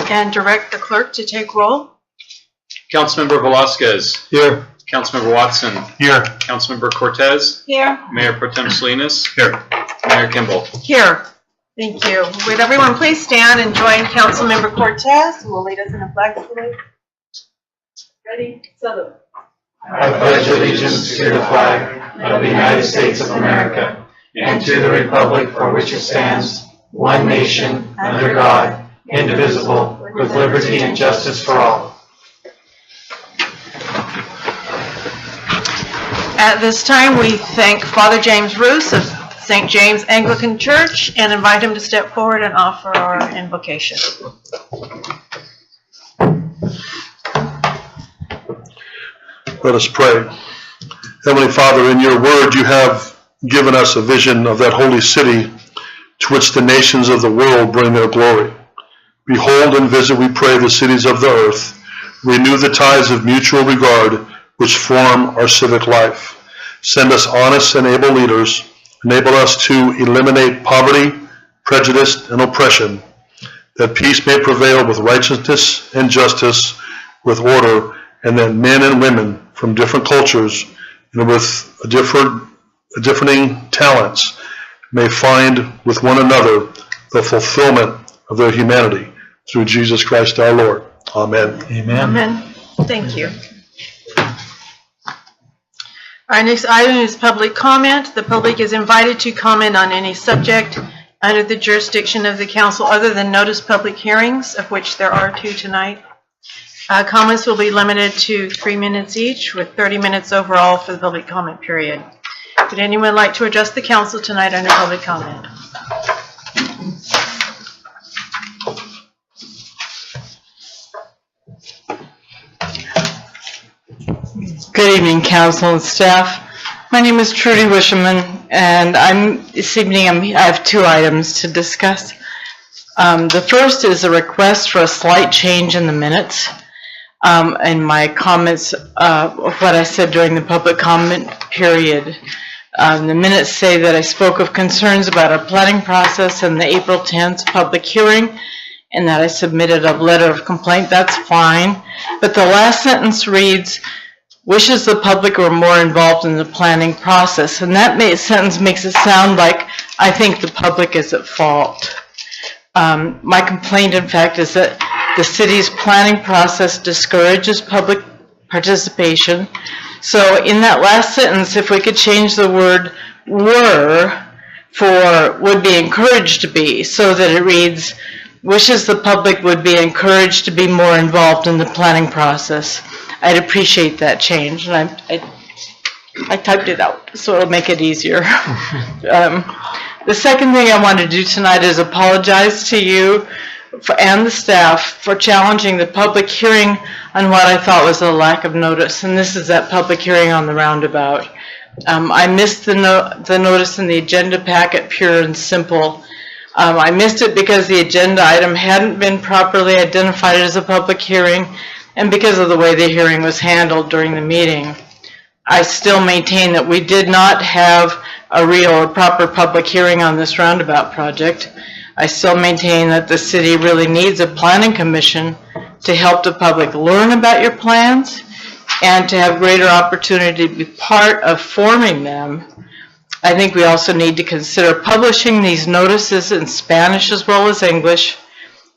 And direct the clerk to take roll. Councilmember Velasquez. Here. Councilmember Watson. Here. Councilmember Cortez. Here. Mayor Pro Tem Salinas. Here. Mayor Kimball. Here. Thank you. Would everyone please stand and join Councilmember Cortez, who will lead us in a flag salute. Ready? Salute. I pledge allegiance to the flag of the United States of America and to the republic for which it stands, one nation, under God, indivisible, with liberty and justice for all. At this time, we thank Father James Roos of St. James Anglican Church and invite him to step forward and offer our invocation. Let us pray. Heavenly Father, in your word you have given us a vision of that holy city to which the nations of the world bring their glory. Behold and visit, we pray, the cities of the earth. Renew the ties of mutual regard which form our civic life. Send us honest and able leaders. Enable us to eliminate poverty, prejudice, and oppression, that peace may prevail with righteousness and justice, with order, and that men and women from different cultures and with differing talents may find with one another the fulfillment of their humanity through Jesus Christ our Lord. Amen. Amen. Amen. Thank you. Our next item is public comment. The public is invited to comment on any subject under the jurisdiction of the council other than notice public hearings, of which there are 2 tonight. Comments will be limited to 3 minutes each, with 30 minutes overall for the public comment period. Would anyone like to address the council tonight under public comment? Good evening, council and staff. My name is Trudy Wisherman, and this evening I have 2 items to discuss. The first is a request for a slight change in the minutes. And my comments of what I said during the public comment period. The minutes say that I spoke of concerns about our planning process and the April 10th public hearing, and that I submitted a letter of complaint. That's fine. But the last sentence reads, wishes the public were more involved in the planning process. And that sentence makes it sound like I think the public is at fault. My complaint, in fact, is that the city's planning process discourages public participation. So in that last sentence, if we could change the word were for would be encouraged to be, so that it reads, wishes the public would be encouraged to be more involved in the planning process. I'd appreciate that change, and I typed it out, so it'll make it easier. The second thing I want to do tonight is apologize to you and the staff for challenging the public hearing on what I thought was a lack of notice, and this is that public hearing on the roundabout. I missed the notice in the agenda packet, pure and simple. I missed it because the agenda item hadn't been properly identified as a public hearing, and because of the way the hearing was handled during the meeting. I still maintain that we did not have a real or proper public hearing on this roundabout project. I still maintain that the city really needs a planning commission to help the public learn about your plans and to have greater opportunity to be part of forming them. I think we also need to consider publishing these notices in Spanish as well as English,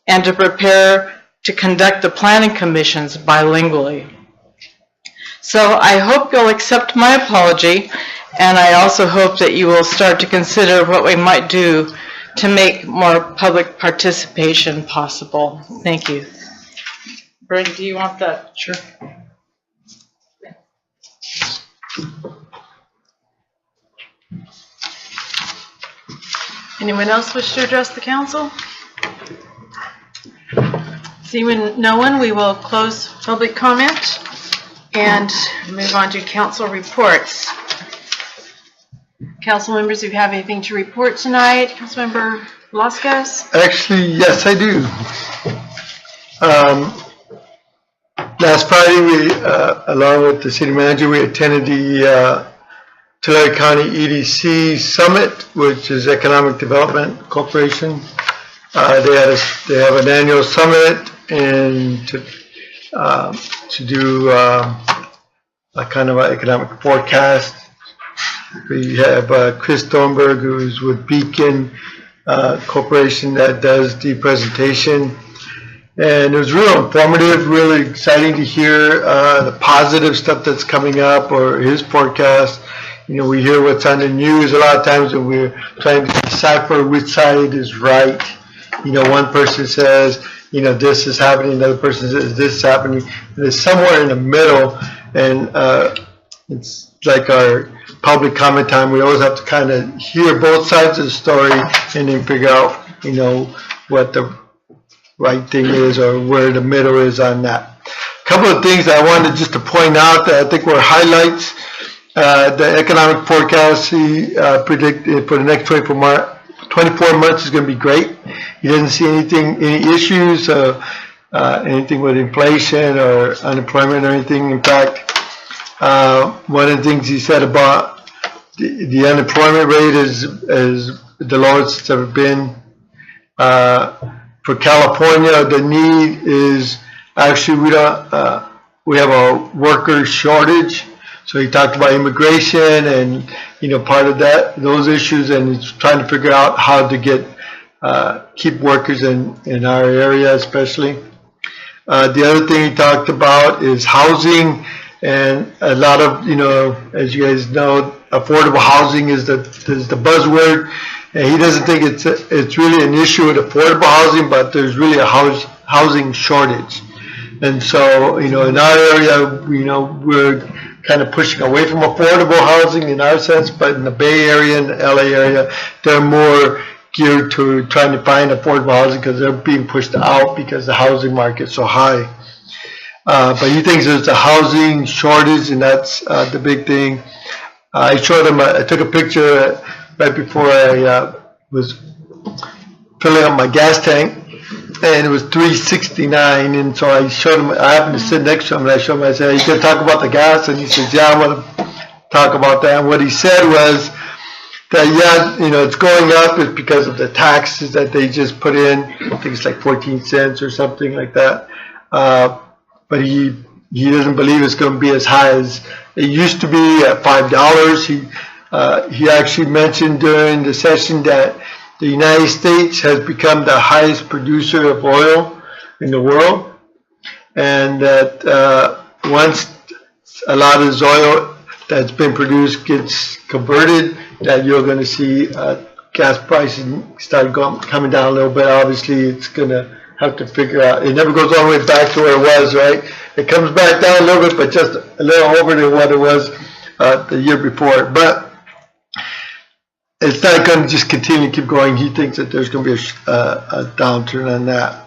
and to prepare to conduct the planning commissions bilingually. So I hope you'll accept my apology, and I also hope that you will start to consider what we might do to make more public participation possible. Thank you. Brent, do you want that? Sure. Anyone else wish to address the council? Seeing no one, we will close public comment and move on to council reports. Council members, if you have anything to report tonight, Councilmember Velasquez? Actually, yes, I do. Last Friday, we, along with the city manager, we attended the Tulare County EDC Summit, which is Economic Development Corporation. They have an annual summit and to do a kind of an economic forecast. We have Chris Thornburg, who's with Beacon Corporation, that does the presentation. And it was real informative, really exciting to hear the positive stuff that's coming up or his forecast. You know, we hear what's on the news a lot of times when we're trying to decipher which side is right. You know, one person says, you know, this is happening, another person says this is happening. And it's somewhere in the middle, and it's like our public comment time. We always have to kind of hear both sides of the story and then figure out, you know, what the right thing is or where the middle is on that. A couple of things I wanted just to point out that I think were highlights. The economic forecast he predicted for the next 24 months is going to be great. He doesn't see any issues, anything with inflation or unemployment or anything. In fact, one of the things he said about the unemployment rate is the lowest it's ever been. For California, the need is actually we have a worker shortage. So he talked about immigration and, you know, part of those issues, and he's trying to figure out how to keep workers in our area especially. The other thing he talked about is housing, and a lot of, you know, as you guys know, affordable housing is the buzzword. And he doesn't think it's really an issue with affordable housing, but there's really a housing shortage. And so, you know, in our area, you know, we're kind of pushing away from affordable housing in our sense, but in the Bay Area and the LA area, they're more geared to trying to find affordable housing because they're being pushed out because the housing market's so high. But he thinks there's a housing shortage, and that's the big thing. I showed him, I took a picture right before I was filling up my gas tank, and it was $3.69, and so I showed him, I happened to sit next to him, and I showed him, I said, "Are you going to talk about the gas?" And he says, "Yeah, I want to talk about that." And what he said was that, yeah, you know, it's going up is because of the taxes that they just put in. I think it's like 14 cents or something like that. But he doesn't believe it's going to be as high as it used to be at $5. He actually mentioned during the session that the United States has become the highest producer of oil in the world, and that once a lot of this oil that's been produced gets converted, that you're going to see gas prices start coming down a little bit. Obviously, it's going to have to figure out. It never goes all the way back to where it was, right? It comes back down a little bit, but just a little over than what it was the year before. But it's not going to just continue to keep going. He thinks that there's going to be a downturn on that.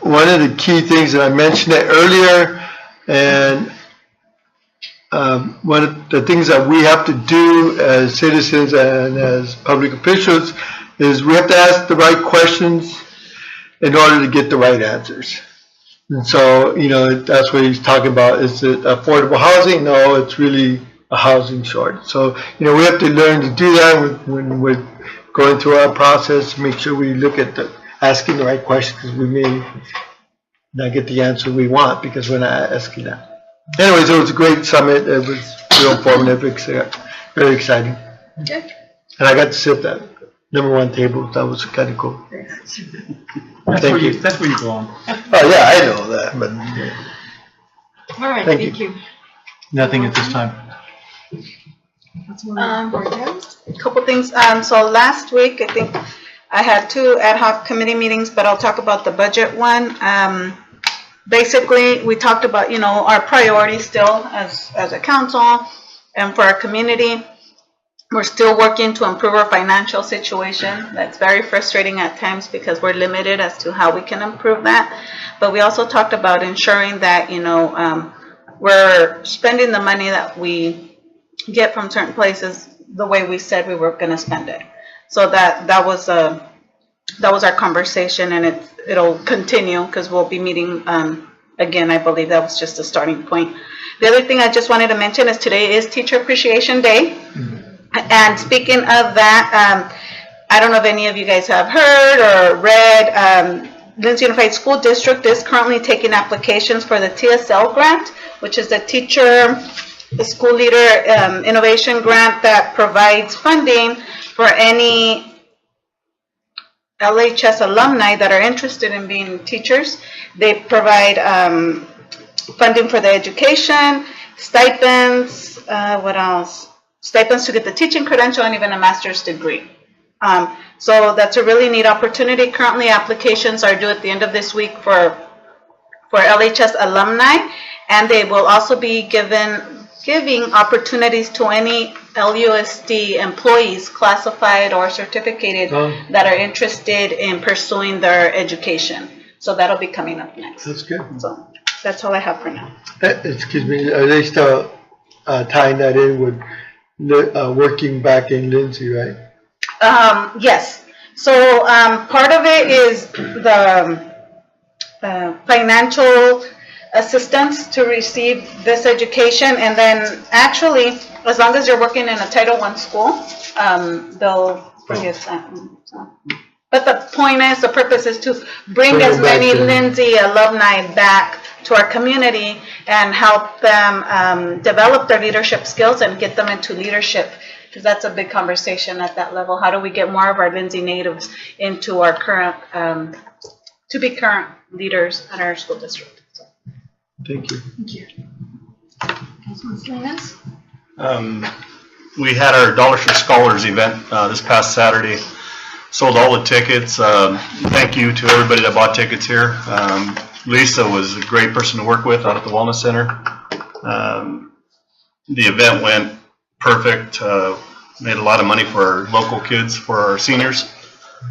One of the key things that I mentioned it earlier, and one of the things that we have to do as citizens and as public officials is we have to ask the right questions in order to get the right answers. And so, you know, that's what he's talking about. Is it affordable housing? No, it's really a housing shortage. So, you know, we have to learn to do that when we're going through our process, make sure we look at asking the right questions, because we may not get the answer we want because we're not asking that. Anyways, it was a great summit. It was real informative, very exciting. Okay. And I got to sit at that #1 table. That was kind of cool. Thank you. That's where you belong. Oh, yeah, I know that, but All right, Thank thank you. Nothing at this time. A couple things. So last week, I think I had 2 ad hoc committee meetings, but I'll talk about the budget one. Basically, we talked about, you know, our priorities still as a council and for our community. We're still working to improve our financial situation. That's very frustrating at times because we're limited as to how we can improve that. But we also talked about ensuring that, you know, we're spending the money that we get from certain places the way we said we were going to spend it. So that was our conversation, and it'll continue because we'll be meeting again. I believe that was just a starting point. The other thing I just wanted to mention is today is Teacher Appreciation Day. And speaking of that, I don't know if any of you guys have heard or read, Lindsay Unified School District is currently taking applications for the TSL grant, which is the School Leader Innovation Grant that provides funding for any LHS alumni that are interested in being teachers. They provide funding for the education, stipends, what else? Stipends to get the teaching credential and even a master's degree. So that's a really neat opportunity. Currently, applications are due at the end of this week for LHS alumni, and they will also be giving opportunities to any LUSD employees, classified or certificated, that are interested in pursuing their education. So that'll be coming up next. That's good. So that's all I have for now. Excuse me, are they still tying that in with working back in Lindsay, right? Yes. So part of it is the financial assistance to receive this education, and then actually, as long as you're working in a Title I school, they'll forgive that. So. But the point is, the purpose is to bring as many Lindsay alumni back to our community and help them develop their leadership skills and get them into leadership, because that's a big conversation at that level. How do we get more of our Lindsay natives into our current, to be current leaders at our school district? Thank you. Thank you. Councilman Salinas? We had our Dollar Tree Scholars event this past Saturday. Sold all the tickets. Thank you to everybody that bought tickets here. Lisa was a great person to work with out at the Wellness Center. The event went perfect. Made a lot of money for our local kids, for our seniors.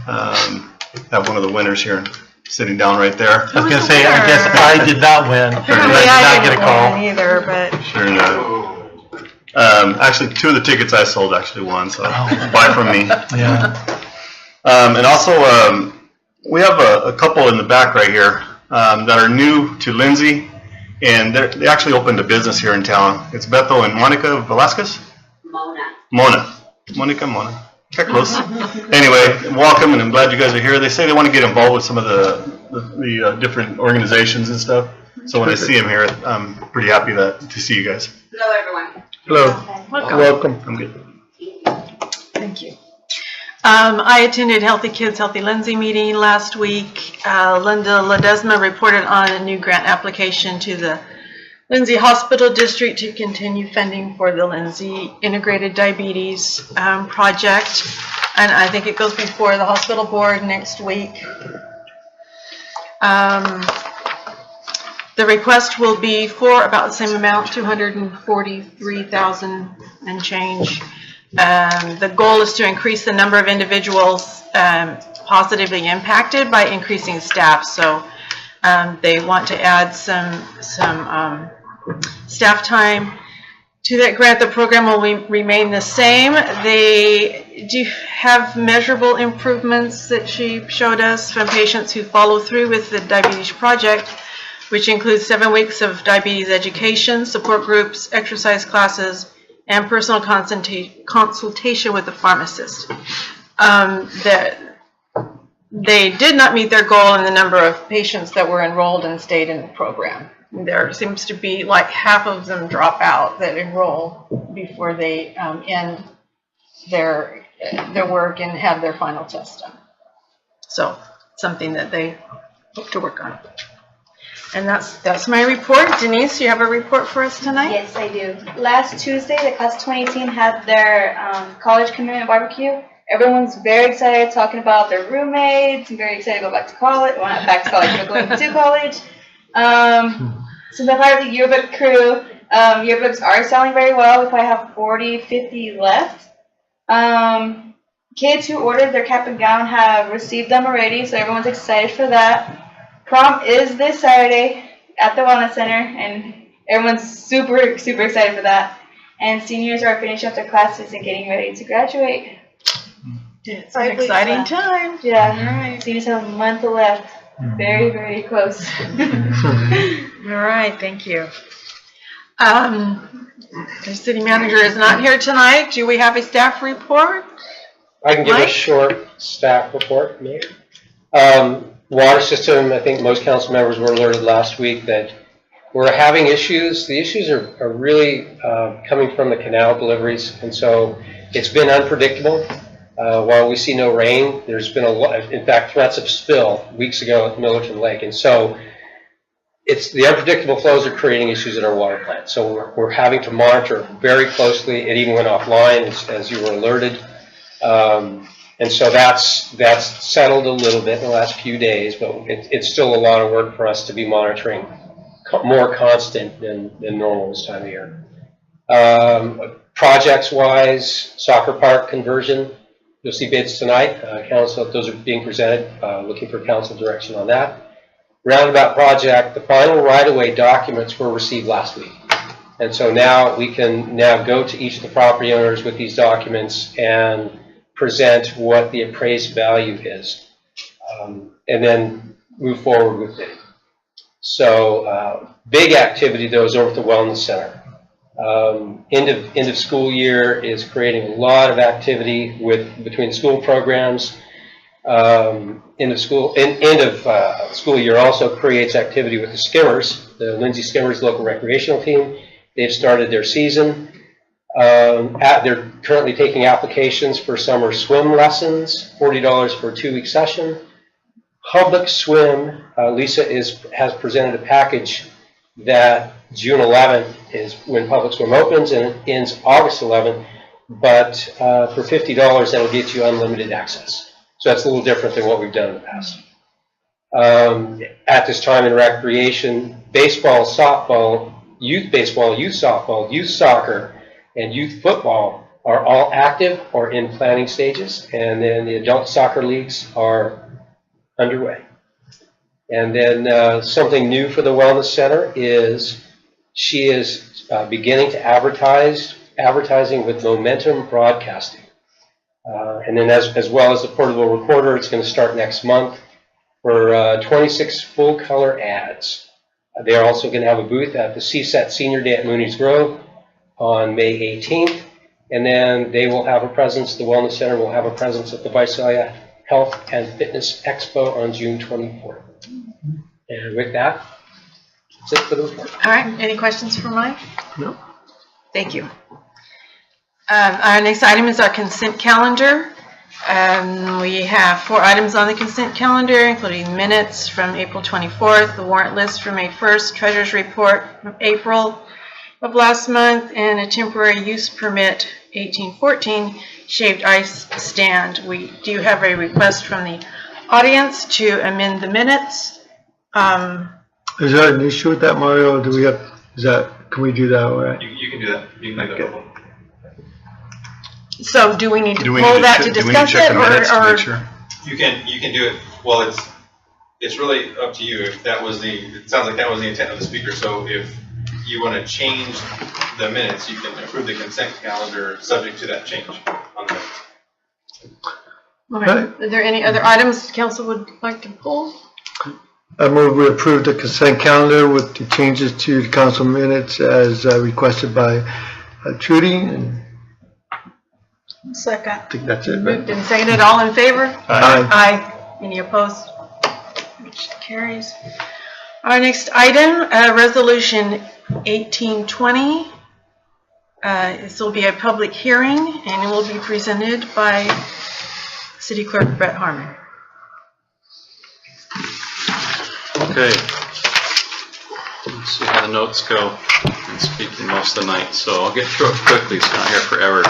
Have one of the winners here sitting down right there. I was going to say, I guess I did not win. Apparently I didn't win either, but. Sure enough. Actually, 2 of the tickets I sold actually won, so buy from me. Yeah. And also, we have a couple in the back right here that are new to Lindsay, and they actually opened a business here in town. It's Beto and Monica Velasquez? Mona. Check close. Anyway, welcome, and I'm glad you guys are here. They say they want to get involved with some of the different organizations and stuff. So when I see them here, I'm pretty happy to see you guys. Hello, everyone. Hello. Welcome. I'm good. Thank you. I attended Healthy Kids, Healthy Lindsay meeting last week. Linda Ledesma reported on a new grant application to the Lindsay Hospital District to continue funding for the Lindsay Integrated Diabetes Project. And I think it goes before the hospital board next week. The request will be for about the same amount, $243,000 and change. The goal is to increase the number of individuals positively impacted by increasing staff. So they want to add some staff time to that grant. The program will remain the same. They do have measurable improvements that she showed us from patients who follow through with the diabetes project, which includes 7 weeks of diabetes education, support groups, exercise classes, and personal consultation with a pharmacist. They did not meet their goal in the number of patients that were enrolled and stayed in the program. There seems to be like half of them drop out that enroll before they end their work and have their final test done. So something that they hope to work on. And that's my report. Denise, you have a report for us tonight? Yes, I do. Last Tuesday, the class of 2018 had their college commitment barbecue. Everyone's very excited, talking about their roommates, and very excited to go back to college. Well, not back to college, but going to college. So they're part of the yearbook crew. Yearbooks are selling very well. We probably have 40, 50 left. Kids who ordered their cap and gown have received them already, so everyone's excited for that. Prom is this Saturday at the Wellness Center, and everyone's super, super excited for that. And seniors are finishing up their classes and getting ready to graduate. It's an exciting time. Yeah. All right. Seniors have a month left. Very, very close. All right, thank you. The city manager is not here tonight. Do we have a staff report? I can give a Mike? short staff report, Mayor. Water system, I think most council members were alerted last week that we're having issues. The issues are really coming from the canal deliveries, and so it's been unpredictable. While we see no rain, there's been a lot, in fact, threats of spill weeks ago at Millerton Lake, and so it's the unpredictable flows are creating issues at our water plant. So we're having to monitor very closely. It even went offline as you were alerted. And so that's settled a little bit in the last few days, but it's still a lot of work for us to be monitoring more constant than normal this time of year. Projects-wise, soccer park conversion, you'll see bids tonight. Council, those are being presented, looking for council direction on that. Roundabout project, the final right-of-way documents were received last week. And so now we can go to each of the property owners with these documents and present what the appraised value is, and then move forward with it. So big activity though is over at the Wellness Center. End of school year is creating a lot of activity between school programs. End of school year also creates activity with the Skimmers, the Lindsay Skimmers local recreational team. They've started their season. They're currently taking applications for summer swim lessons, $40 for a 2-week session. Public swim, Lisa has presented a package that June 11th is when public swim opens and it ends August 11th, but for $50 that'll get you unlimited access. So that's a little different than what we've done in the past. At this time in recreation, baseball, softball, youth softball, youth soccer, and youth football are all active or in planning stages, and then the adult soccer leagues are underway. And then something new for the Wellness Center is she is beginning to advertising with Momentum Broadcasting. And then as well as the portable recorder, it's going to start next month for 26 full-color ads. They are also going to have a booth at the CSET Senior Day at Mooney's Grove on May 18th. And then they will have a presence, the Wellness Center will have a presence at the Visalia Health and Fitness Expo on June 24th. And with that, that's it for the report. All right, any questions for Mike? No. Thank you. Our next item is our consent calendar. We have 4 items on the consent calendar, including minutes from April 24th, the warrant list from May 1st, treasurer's report from April of last month, and a temporary use permit 1814 shaved ice stand. We do have a request from the audience to amend the minutes. Is there an issue with that, Mario? Can we do that all right? You can do that. You can make that vote. So do we need to pull that to discuss it, or? You can do it. Well, it's really up to you. If that was it sounds like that was the intent of the speaker. So if you want to change the minutes, you can approve the consent calendar subject to that change on the minutes. Okay. Are there any other items council would like to pull? I move we approve the consent calendar with the changes to the council minutes as requested by Trudy. And Second. I think that's it, Moved right? and seconded, all in favor? Aye. Aye. Any opposed? Which carries. Our next item, Resolution 1820. This will be a public hearing, and it will be presented by City Clerk Brett Harmon. Okay. Let's see how the notes go. I'm speaking most of the night, so I'll get through it quickly. It's not here forever.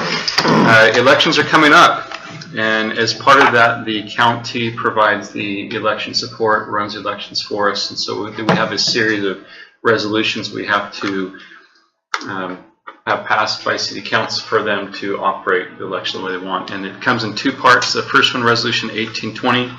Elections are coming up, and as part of that, the county provides the election support, runs elections for us, and so we have a series of resolutions we have to have passed by City Council for them to operate the election the way they want. And it comes in 2 parts. The first one, Resolution 1820,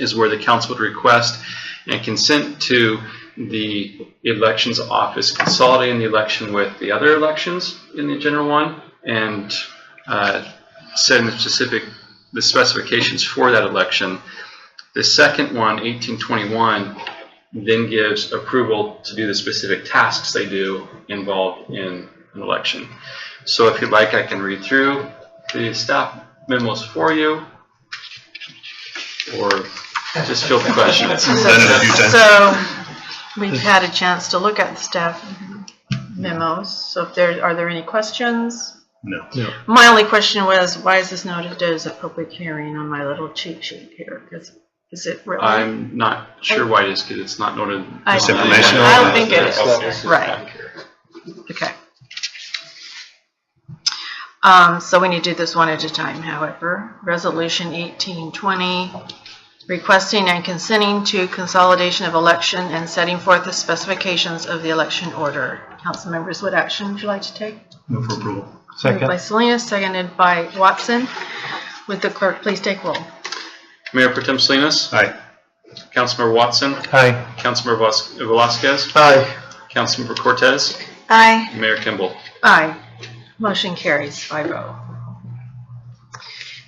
is where the council would request and consent to the elections office consolidating the election with the other elections in the general one and setting the specifications for that election. The second one, 1821, then gives approval to do the specific tasks they do involved in an election. So if you'd like, I can read through the staff memos for you, or just field the questions? Done it a few times. So we've had a chance to look at the staff memos. So if are there any questions? No. My only question was, why is this noted as a public hearing on my little cheat sheet here? Is it really? I'm not sure why it is, because it's not noted. Just informational. I don't think it is. It's Right. Okay. So we need to do this one at a time, however. Resolution 1820, requesting and consenting to consolidation of election and setting forth the specifications of the election order. Council members, what action would you like to take? Move for approval. Moved by Salinas, seconded by Watson. Would the clerk please take roll? Mayor Pro Tem Salinas? Aye. Councilmember Watson? Aye. Councilmember Velasquez? Aye. Councilmember Cortez? Aye. Mayor Kimball? Aye. Motion carries 5-0.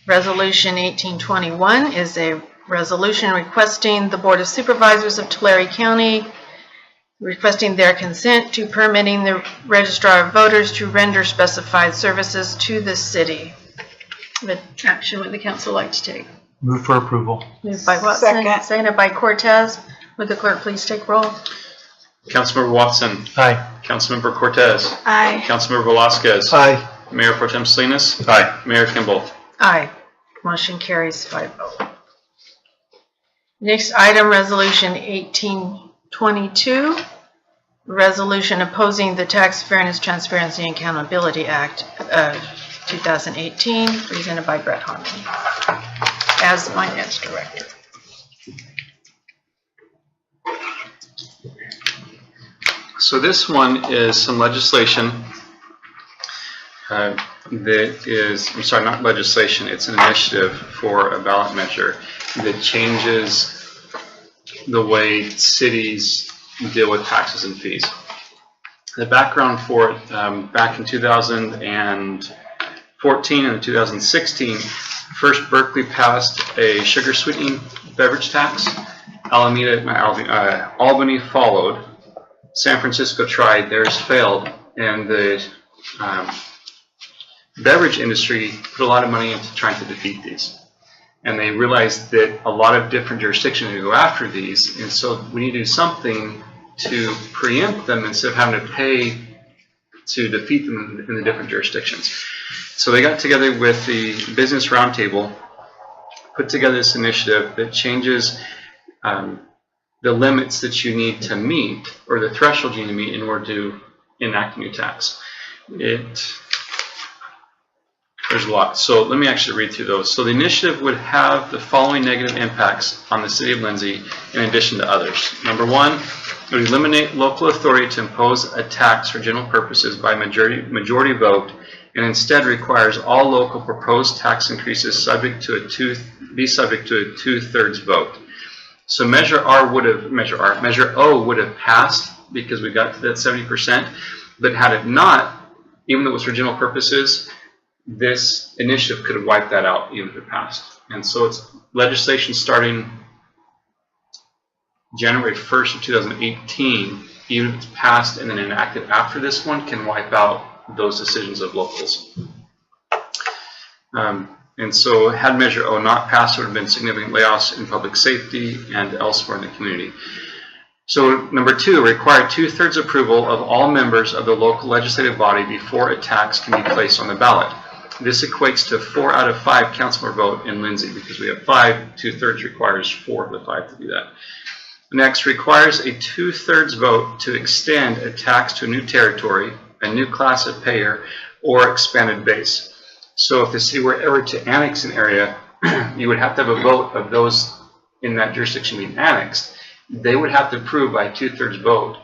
Resolution 1821 is a resolution requesting the Board of Supervisors of Tulare County requesting their consent to permitting the Registrar of Voters to render specified services to the city. What action would the council like to take? Move for approval. Moved by Watson, Second. seconded by Cortez. Would the clerk please take roll? Councilmember Watson? Aye. Councilmember Cortez? Aye. Councilmember Velasquez? Aye. Mayor Pro Tem Salinas? Aye. Mayor Kimball? Aye. Motion carries 5-0. Next item, Resolution 1822, resolution opposing the Tax Fairness, Transparency, and Accountability Act of 2018, presented by Brett Harmon as Finance Director. So this one is some legislation that is, I'm sorry, not legislation, it's an initiative for a ballot measure that changes the way cities deal with taxes and fees. The background for it, back in 2014 and 2016, first Berkeley passed a sugar sweetening beverage tax. Albany followed. San Francisco tried, theirs failed, and the beverage industry put a lot of money into trying to defeat these. And they realized that a lot of different jurisdictions would go after these, and so we need to do something to preempt them instead of having to pay to defeat them in the different jurisdictions. So they got together with the Business Roundtable, put together this initiative that changes the limits that you need to meet, or the threshold you need to meet in order to enact a new tax. There's a lot. So let me actually read through those. So the initiative would have the following negative impacts on the city of Lindsay in addition to others. Number one, it would eliminate local authority to impose a tax for general purposes by majority vote, and instead requires all local proposed tax increases be subject to a two-thirds vote. So Measure O would have passed because we got to that 70%, but had it not, even though it was for general purposes, this initiative could have wiped that out even if it passed. And so it's legislation starting January 1st of 2018, even if it's passed and then enacted after this one, can wipe out those decisions of locals. And so had Measure O not passed, there would have been significant layoffs in public safety and elsewhere in the community. So number two, require two-thirds approval of all members of the local legislative body before a tax can be placed on the ballot. This equates to 4 out of 5 councilor vote in Lindsay. Because we have 5, two-thirds requires 4 of the 5 to do that. Next, requires a two-thirds vote to extend a tax to a new territory, a new class of payer, or expanded base. So if the city were ever to annex an area, you would have to have a vote of those in that jurisdiction being annexed. They would have to approve by a two-thirds vote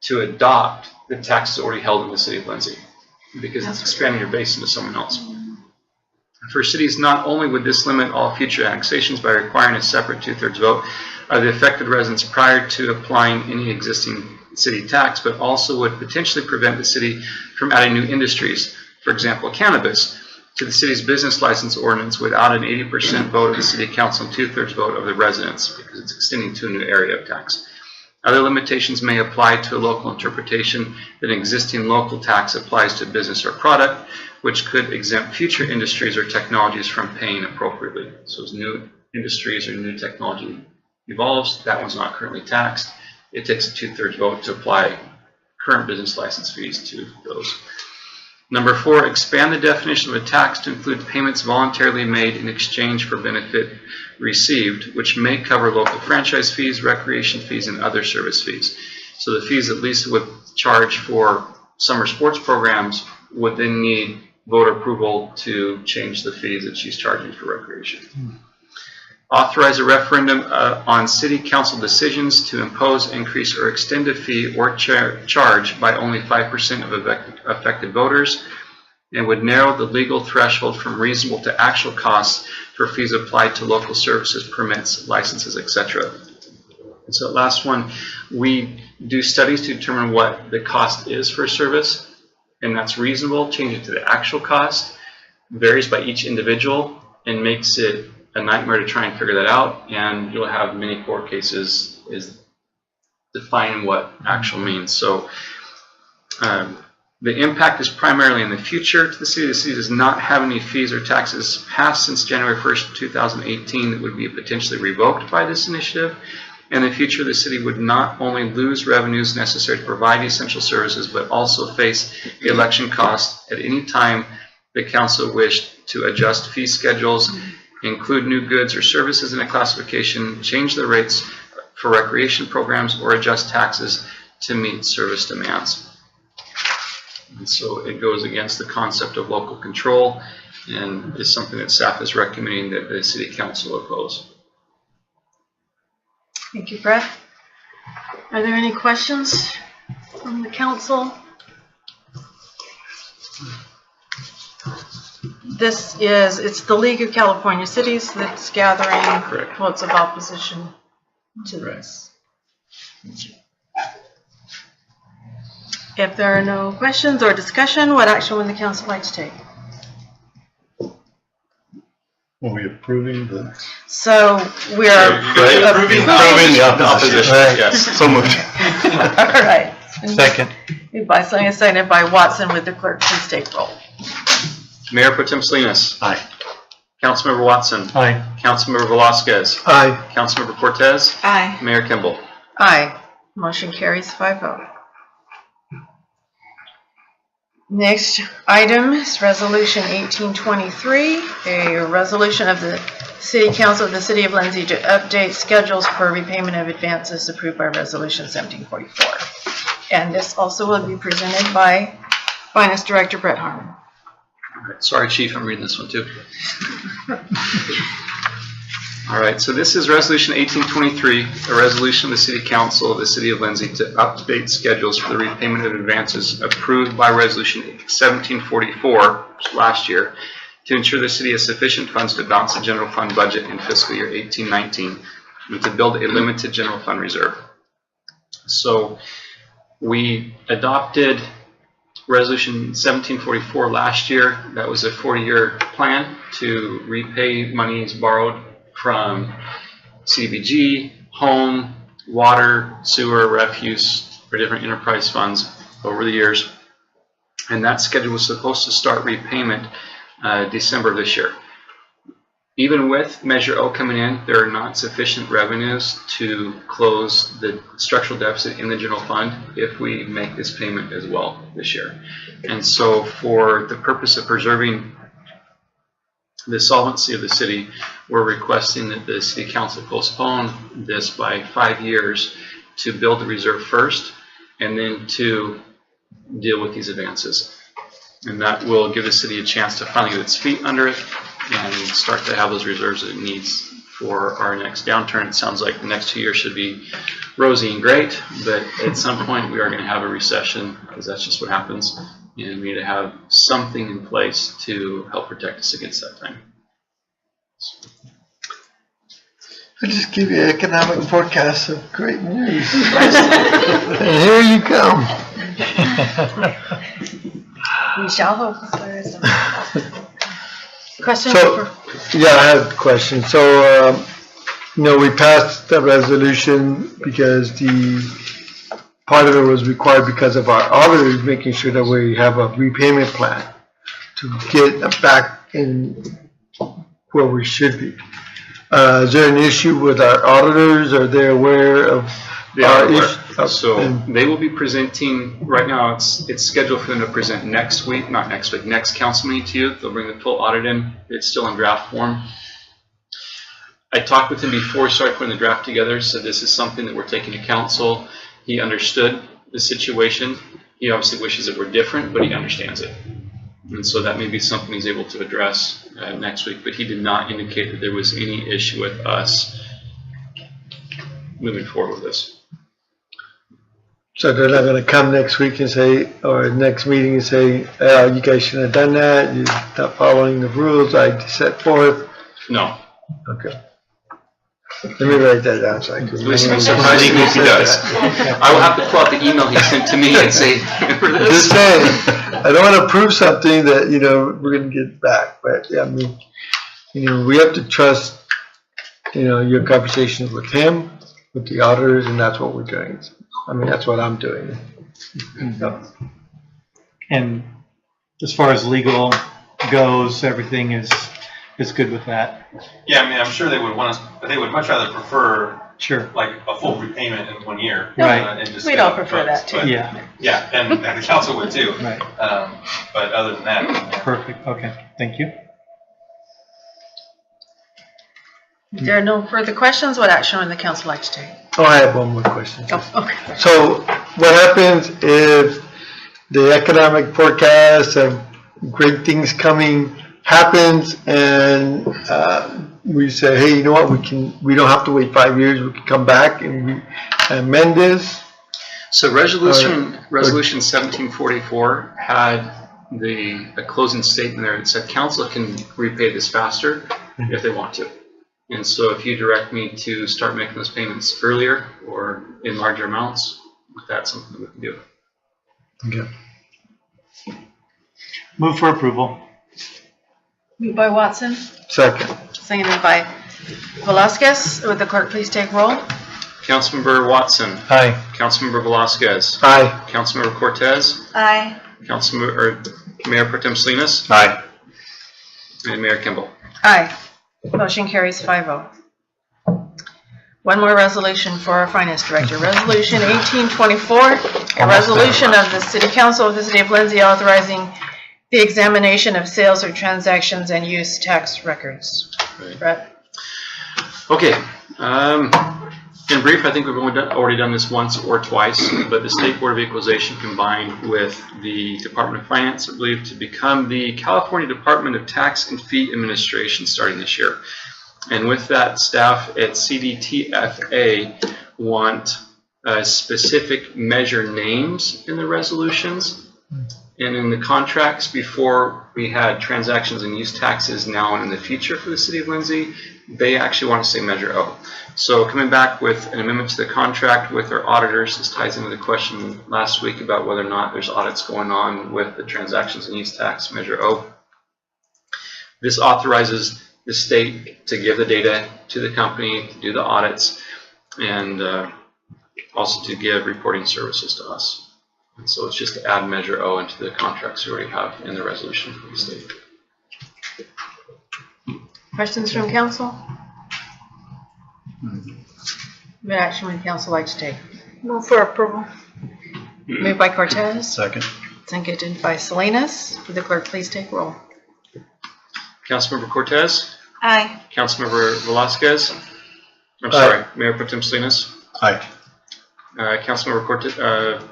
to adopt the taxes already held in the city of Lindsay, because it's expanding your base into someone else. For cities, not only would this limit all future annexations by requiring a separate two-thirds vote of the affected residents prior to applying any existing city tax, but also would potentially prevent the city from adding new industries, for example, cannabis, to the city's business license ordinance without an 80% vote of the city council and two-thirds vote of the residents, because it's extending to a new area of tax. Other limitations may apply to a local interpretation that an existing local tax applies to a business or product, which could exempt future industries or technologies from paying appropriately. So as new industries or new technology evolves, that one's not currently taxed. It takes a 2/3 vote to apply current business license fees to those. Number 4, expand the definition of a tax to include payments voluntarily made in exchange for benefit received, which may cover local franchise fees, recreation fees, and other service fees. So the fees that Lisa would charge for summer sports programs would then need voter approval to change the fees that she's charging for recreation. Authorize a referendum on city council decisions to impose, increase, or extend a fee or charge by only 5% of affected voters, and would narrow the legal threshold from reasonable to actual costs for fees applied to local services, permits, licenses, etc. And so that last one, we do studies to determine what the cost is for a service, and that's reasonable. Change it to the actual cost, varies by each individual, and makes it a nightmare to try and figure that out, and you'll have many court cases is defining what actual means. So the impact is primarily in the future to the city. The city does not have any fees or taxes passed since January 1st, 2018 that would be potentially revoked by this initiative. In the future, the city would not only lose revenues necessary to provide essential services, but also face election costs at any time the council wished to adjust fee schedules, include new goods or services in a classification, change the rates for recreation programs, or adjust taxes to meet service demands. And so it goes against the concept of local control and is something that staff is recommending that the city council oppose. Thank you, Brett. Are there any questions from the council? It's the League of California Cities that's gathering Correct. votes of opposition to this. If there are no questions or discussion, what action would the council like to take? Are we approving the? So we are Approving the opposition, yes. So moved. All right. Second. Moved by Salinas, seconded by Watson. With the clerk, please take roll. Mayor Pro Tem Salinas. Aye. Councilmember Watson. Aye. Councilmember Velasquez. Aye. Councilmember Cortez. Aye. Mayor Kimball. Aye. Motion carries 5-0. Next item is Resolution 1823, a resolution of the City Council of the City of Lindsay to update schedules for repayment of advances approved by Resolution 1744. And this also will be presented by Finance Director Brett Harmon. All right. Sorry, Chief, I'm reading this one too. All right, so this is Resolution 1823, a resolution of the City Council of the City of Lindsay to update schedules for the repayment of advances approved by Resolution 1744 last year to ensure the city has sufficient funds to balance the general fund budget in fiscal year 1819 and to build a limited general fund reserve. So we adopted Resolution 1744 last year. That was a 40-year plan to repay monies borrowed from CDBG, home, water, sewer, refuse, or different enterprise funds over the years. And that schedule was supposed to start repayment December of this year. Even with Measure O coming in, there are not sufficient revenues to close the structural deficit in the general fund if we make this payment as well this year. And so for the purpose of preserving the solvency of the city, we're requesting that the City Council postpone this by 5 years to build the reserve first and then to deal with these advances. And that will give the city a chance to finally get its feet under it and start to have those reserves that it needs for our next downturn. It sounds like the next 2 years should be rosy and great, but at some point we are going to have a recession because that's just what happens. And we need to have something in place to help protect us against that time. I'll just give you an economic forecast of great news. And here you come. We shall hope there is some. Question? So, yeah, I have a question. So, we passed the resolution because part of it was required because of our auditors making sure that we have a repayment plan to get back in where we should be. Is there an issue with our auditors? Are they aware of They are our aware. issues? So they will be presenting, right now, it's scheduled for them to present next week, not next week, next council meeting to you. They'll bring the full audit in. It's still in draft form. I talked with him before we started putting the draft together, so this is something that we're taking to council. He understood the situation. He obviously wishes it were different, but he understands it. And so that may be something he's able to address next week, but he did not indicate that there was any issue with us moving forward with this. So they're not gonna come next week and say, or next meeting and say, oh, you guys shouldn't have done that, you're not following the rules I set forth? No. Okay. Let me write that down so I can. Listen, I'm surprised he does. I will have to pull out the email he sent to me and say, remember this? Just saying, I don't wanna prove something that, you know, we're gonna get back, but, yeah, I mean, you know, we have to trust, you know, your conversations with him, with the auditors, and that's what we're doing. I mean, that's what I'm doing. And as far as legal goes, everything is good with that? Yeah, I mean, I'm sure they would want us, but they would much rather prefer Sure. like a full repayment in 1 year. Right. And just We'd get all it prefer books. that, too. But- Yeah, Yeah, and the council would too. right. But other than that, yeah. Perfect. Okay, thank you. If there are no further questions, what action would the council like to take? Oh, I have one more question. Oh, okay. So what happens if the economic forecast of great things coming happens and we say, hey, you know what, we don't have to wait 5 years, we can come back and we amend this? So resolution 1744 had a closing statement there that said council can repay this faster if they want to. And so if you direct me to start making those payments earlier or in larger amounts, that's something that we can do. Okay. Move for approval. Moved by Watson, Second. seconded by Velasquez. Would the clerk please take roll? Councilmember Watson. Aye. Councilmember Velasquez. Aye. Councilmember Cortez. Aye. Mayor Pro Tem Salinas. Aye. And Mayor Kimball. Aye. Motion carries 5-0. One more resolution for our finance director. Resolution 1824, a resolution of the City Council of the City of Lindsay authorizing the examination of sales or transactions and use tax records. Right. Brett? Okay. In brief, I think we've already done this once or twice, but the State Board of Equalization combined with the Department of Finance, I believe, to become the California Department of Tax and Fee Administration starting this year. And with that, staff at CDTFA want specific measure names in the resolutions. And in the contracts before, we had transactions and use taxes now and in the future for the City of Lindsay. They actually want to say Measure O. So coming back with an amendment to the contract with our auditors, this ties into the question last week about whether or not there's audits going on with the transactions and use tax Measure O. This authorizes the state to give the data to the company, to do the audits, and also to give reporting services to us. And so it's just to add Measure O into the contracts we already have in the resolution for the state. Questions from council? What action would council like to take? Move for approval. Moved by Cortez, Second. seconded by Salinas. Would the clerk please take roll? Councilmember Cortez? Aye. Councilmember Velasquez? I'm Aye. sorry, Mayor Pro Tem Salinas? Aye. Councilmember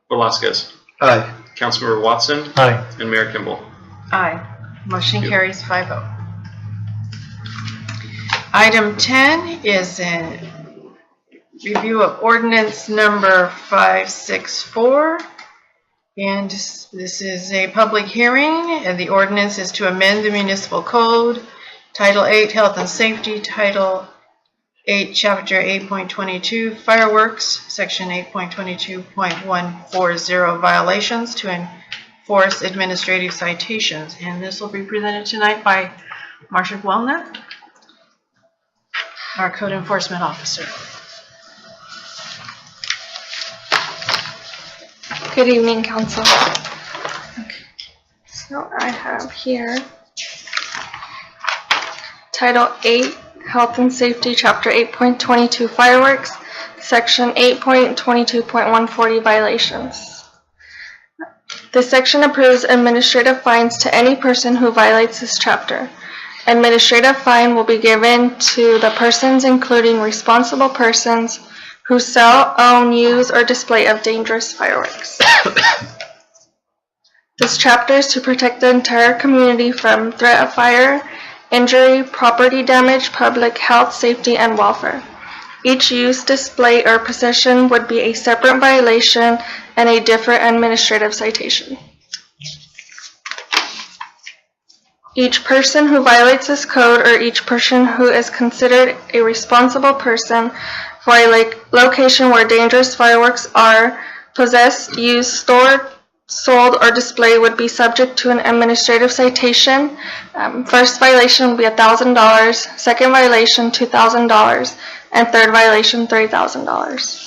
Velasquez? Aye. Councilmember Watson? Aye. And Mayor Kimball. Aye. Motion carries 5-0. Item 10 is a review of ordinance number 564. And this is a public hearing, and the ordinance is to amend the municipal code, Title 8, Health and Safety, Title 8, Chapter 8.22, Fireworks, Section 8.22.140, Violations, to enforce administrative citations. And this will be presented tonight by Marcia Gwelnut, our Code Enforcement Officer. Good evening, Council. So I have here Title 8, Health and Safety, Chapter 8.22 Fireworks, Section 8.22.140 Violations. This section approves administrative fines to any person who violates this chapter. Administrative fine will be given to the persons, including responsible persons, who sell, own, use, or display of dangerous fireworks. This chapter is to protect the entire community from threat of fire, injury, property damage, public health, safety, and welfare. Each use, display, or possession would be a separate violation and a different administrative citation. Each person who violates this code, or each person who is considered a responsible person for a location where dangerous fireworks are possessed, used, stored, sold, or displayed, would be subject to an administrative citation. First violation would be $1,000, second violation $2,000, and third violation $3,000.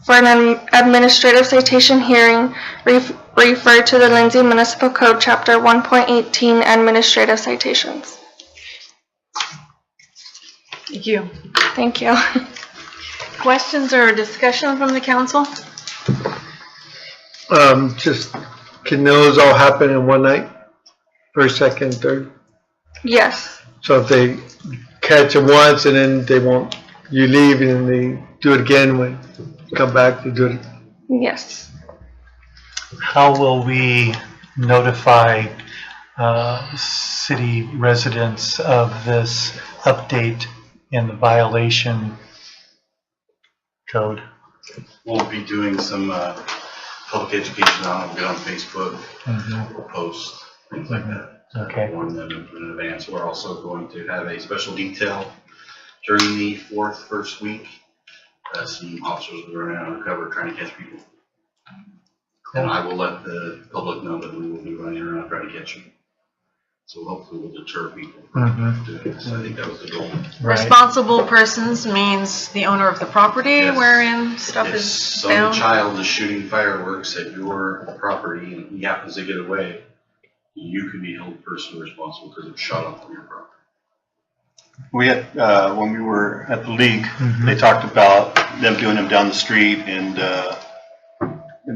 For an administrative citation hearing, refer to the Lindsay Municipal Code, Chapter 1.18, Administrative Citations. Thank you. Thank you. Questions or discussion from the council? Just, can those all happen in one night? First, second, third? Yes. So if they catch them once and then they won't, you leave and then they do it again when you come back to do it? Yes. How will we notify city residents of this update in the violation code? We'll be doing some public education on it. We'll get on Facebook, we'll post, things like that. Okay. Warn them in advance. We're also going to have a special detail during the first week. Some officers will be running undercover trying to catch people. And I will let the public know that we will be running around trying to catch them. So hopefully we'll deter people from doing this. I think that was the goal. Right. Responsible persons means the owner of the property Yes. wherein stuff If is some found. child is shooting fireworks at your property and he happens to get away, you can be held personally responsible because it's shot off on your property. We had, when we were at the league, they talked about them doing them down the street and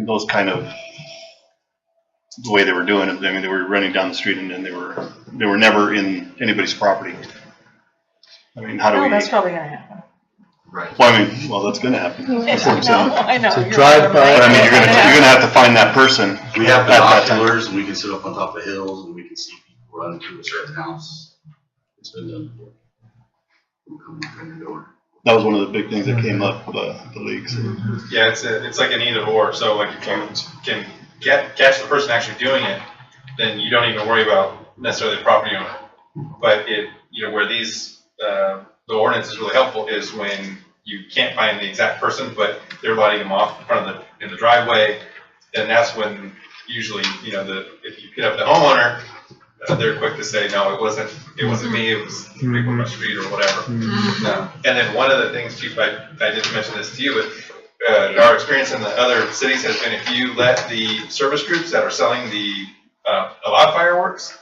those kind of, the way they were doing it. I mean, they were running down the street and then they were never in anybody's property. I mean, how do we? That's probably gonna happen. Right. Well, I mean, well, that's gonna happen. That's what I'm saying. I know. To you're drive by. right. But I mean, you're gonna have to find that person. We have at that time. binoculars and we can sit up on top of hills and we can see people running through a certain house. It's been done before. We'll come knock on your door. That was one of the big things that came up at the league. So. Yeah, it's like an either or. So like if you can catch the person actually doing it, then you don't even worry about necessarily the property owner. But where these the ordinance is really helpful is when you can't find the exact person, but they're lighting them off in front of in the driveway. Then that's when usually if you hit up the homeowner, they're quick to say no, it wasn't me, it was people on my street or whatever. No. And then one of the things, Chief, I didn't mention this to you, but our experience in the other cities has been if you let the service groups that are selling the a lot of fireworks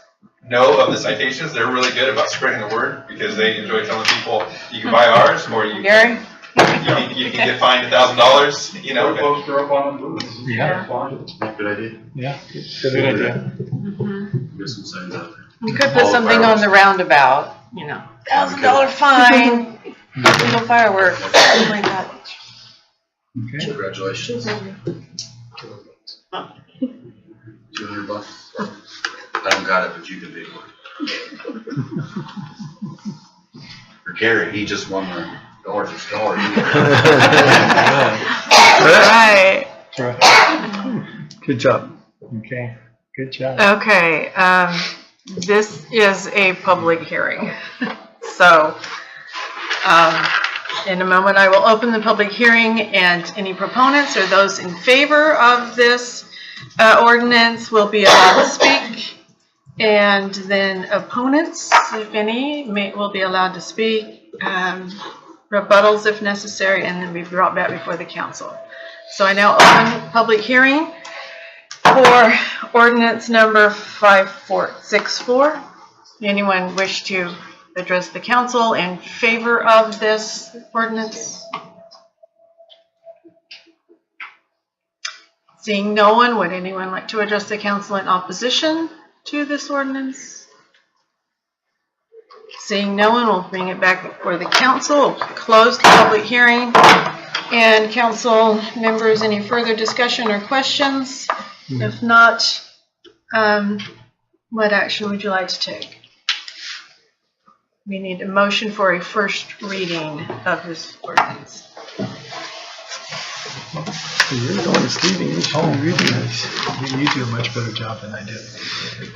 know of the citations, they're really good about spreading the word because they enjoy telling people you can buy ours or you can get fined $1,000. Poster up on the booth. Yeah. Good idea. Yeah. Good idea. Get some signs out there. You could put something on the roundabout, $1,000 fine, illegal fireworks, something like that. Okay. Congratulations. $200. I don't got it, but you can pay for it. For Gary, he just won the Orchard Star. Right. Good job. Okay. Good job. Okay, this is a public hearing. So, in a moment, I will open the public hearing and any proponents or those in favor of this ordinance will be allowed to speak. And then opponents, if any, will be allowed to speak, rebuttals if necessary, and then be brought back before the council. So I now open public hearing. for ordinance number 5464. Anyone wish to address the council in favor of this ordinance? Seeing no one, would anyone like to address the council in opposition to this ordinance? Seeing no one, we'll bring it back before the council. We'll close the public hearing. And council members, any further discussion or questions? If not, what action would you like to take? We need a motion for a first reading of this ordinance. You're the one that's leading. You should be reading this. You do a much better job than I do.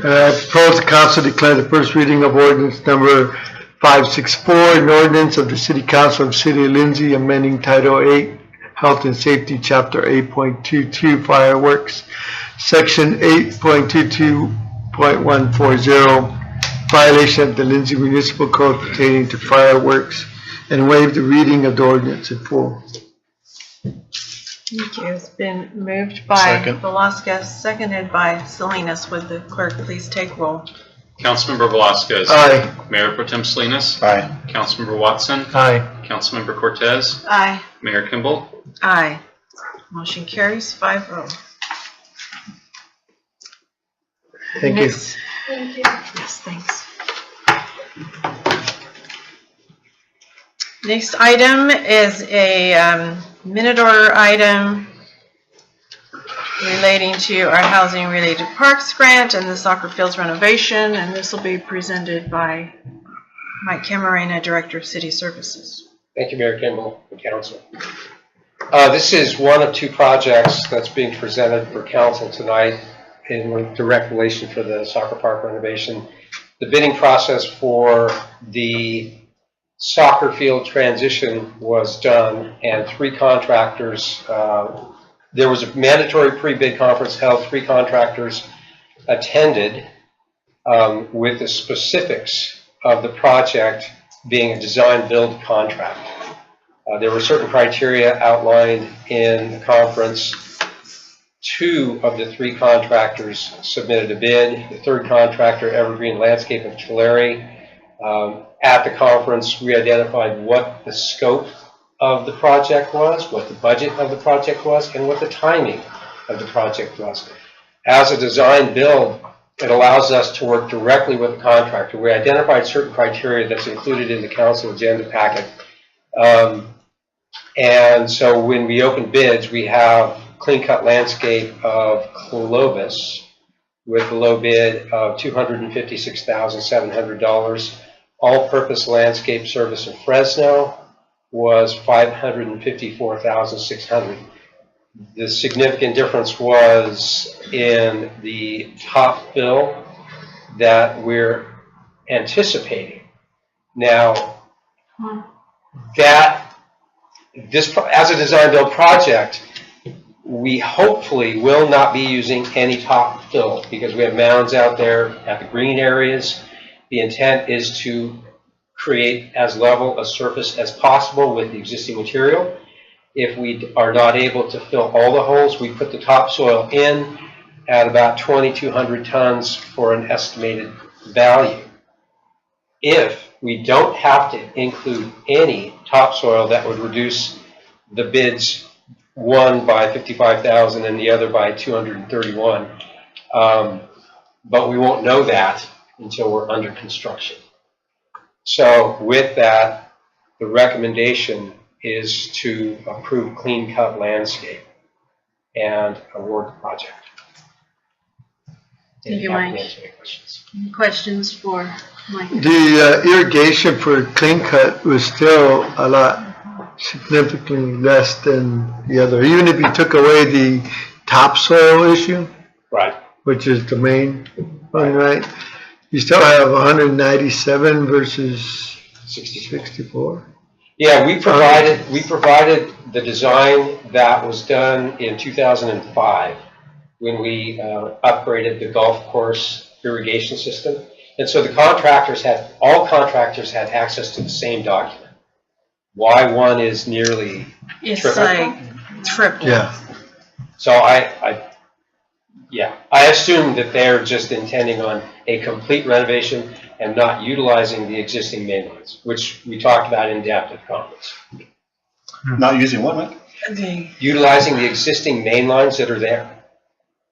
I propose the council declare the first reading of ordinance number 564, an ordinance of the City Council of City of Lindsay amending Title 8, Health and Safety, Chapter 8.22, Fireworks, Section 8.22.140, violation of the Lindsay Municipal Code pertaining to fireworks, and waive the reading of the ordinance in full. Thank you. It's been moved by Second. Velasquez, seconded by Salinas. Would the clerk please take roll? Councilmember Velasquez. Aye. Mayor Pro Tem Salinas. Aye. Councilmember Watson. Aye. Councilmember Cortez. Aye. Mayor Kimball. Aye. Motion carries 5-0. Thank you. Next- Yes, thanks. Next item is a minute order item relating to our housing-related parks grant and the soccer fields renovation, and this will be presented by Mike Camarena, Director of City Services. Thank you, Mayor Kimball, and council. This is one of two projects that's being presented for council tonight in direct relation for the soccer park renovation. The bidding process for the soccer field transition was done, and three contractors, there was a mandatory pre-bid conference held, three contractors attended with the specifics of the project being a design-build contract. There were certain criteria outlined in the conference. Two of the three contractors submitted a bid. The third contractor, Evergreen Landscape of Tulare, at the conference, we identified what the scope of the project was, what the budget of the project was, and what the timing of the project was. As a design build, it allows us to work directly with the contractor. We identified certain criteria that's included in the council agenda packet. And so when we open bids, we have Clean Cut Landscape of Clovis with a low bid of $256,700. All-Purpose Landscape Service of Fresno was $554,600. The significant difference was in the top bill that we're anticipating. Now, as a design build project, we hopefully will not be using any top fill because we have mounds out there at the green areas. The intent is to create as level a surface as possible with the existing material. If we are not able to fill all the holes, we put the topsoil in at about 2,200 tons for an estimated value. If we don't have to include any topsoil, that would reduce the bids, one by 55,000 and the other by 231. But we won't know that until we're under construction. So with that, the recommendation is to approve Clean Cut Landscape and award the project. Thank you, Mike. Any questions for Mike? The irrigation for Clean Cut was still a lot significantly less than the other, even if you took away the topsoil issue, right, which is the main one, right? You still have 197 versus 64. Yeah, we provided the design that was done in 2005 when we upgraded the golf course irrigation system. And so all contractors had access to the same document. Why one is nearly It's triple. like triple. Yeah. So Yeah, I assume that they're just intending on a complete renovation and not utilizing the existing main lines, which we talked about in depth at the conference. Not using what, Mike? Utilizing the existing main lines that are there,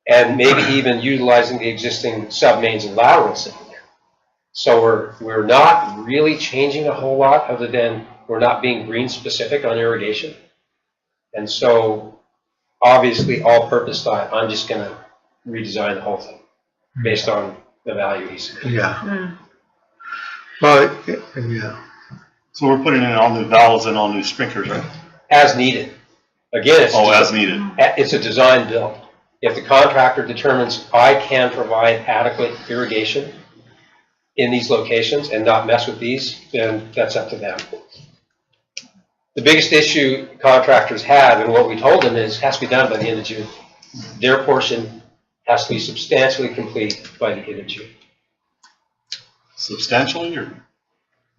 and maybe even utilizing the existing sub-mains and laterals that are there. So we're not really changing a whole lot other than we're not being green specific on irrigation. And so obviously all-purpose thought, I'm just going to redesign the whole thing based on the value he's. Yeah. Well, yeah. So we're putting in all new valves and all new sprinklers, right? As needed. Again, it's as needed. It's a design build. If the contractor determines I can provide adequate irrigation in these locations and not mess with these, then that's up to them. The biggest issue contractors have, and what we told them is, has to be done by the end of June. Their portion has to be substantially complete by the end of June. Substantially, or?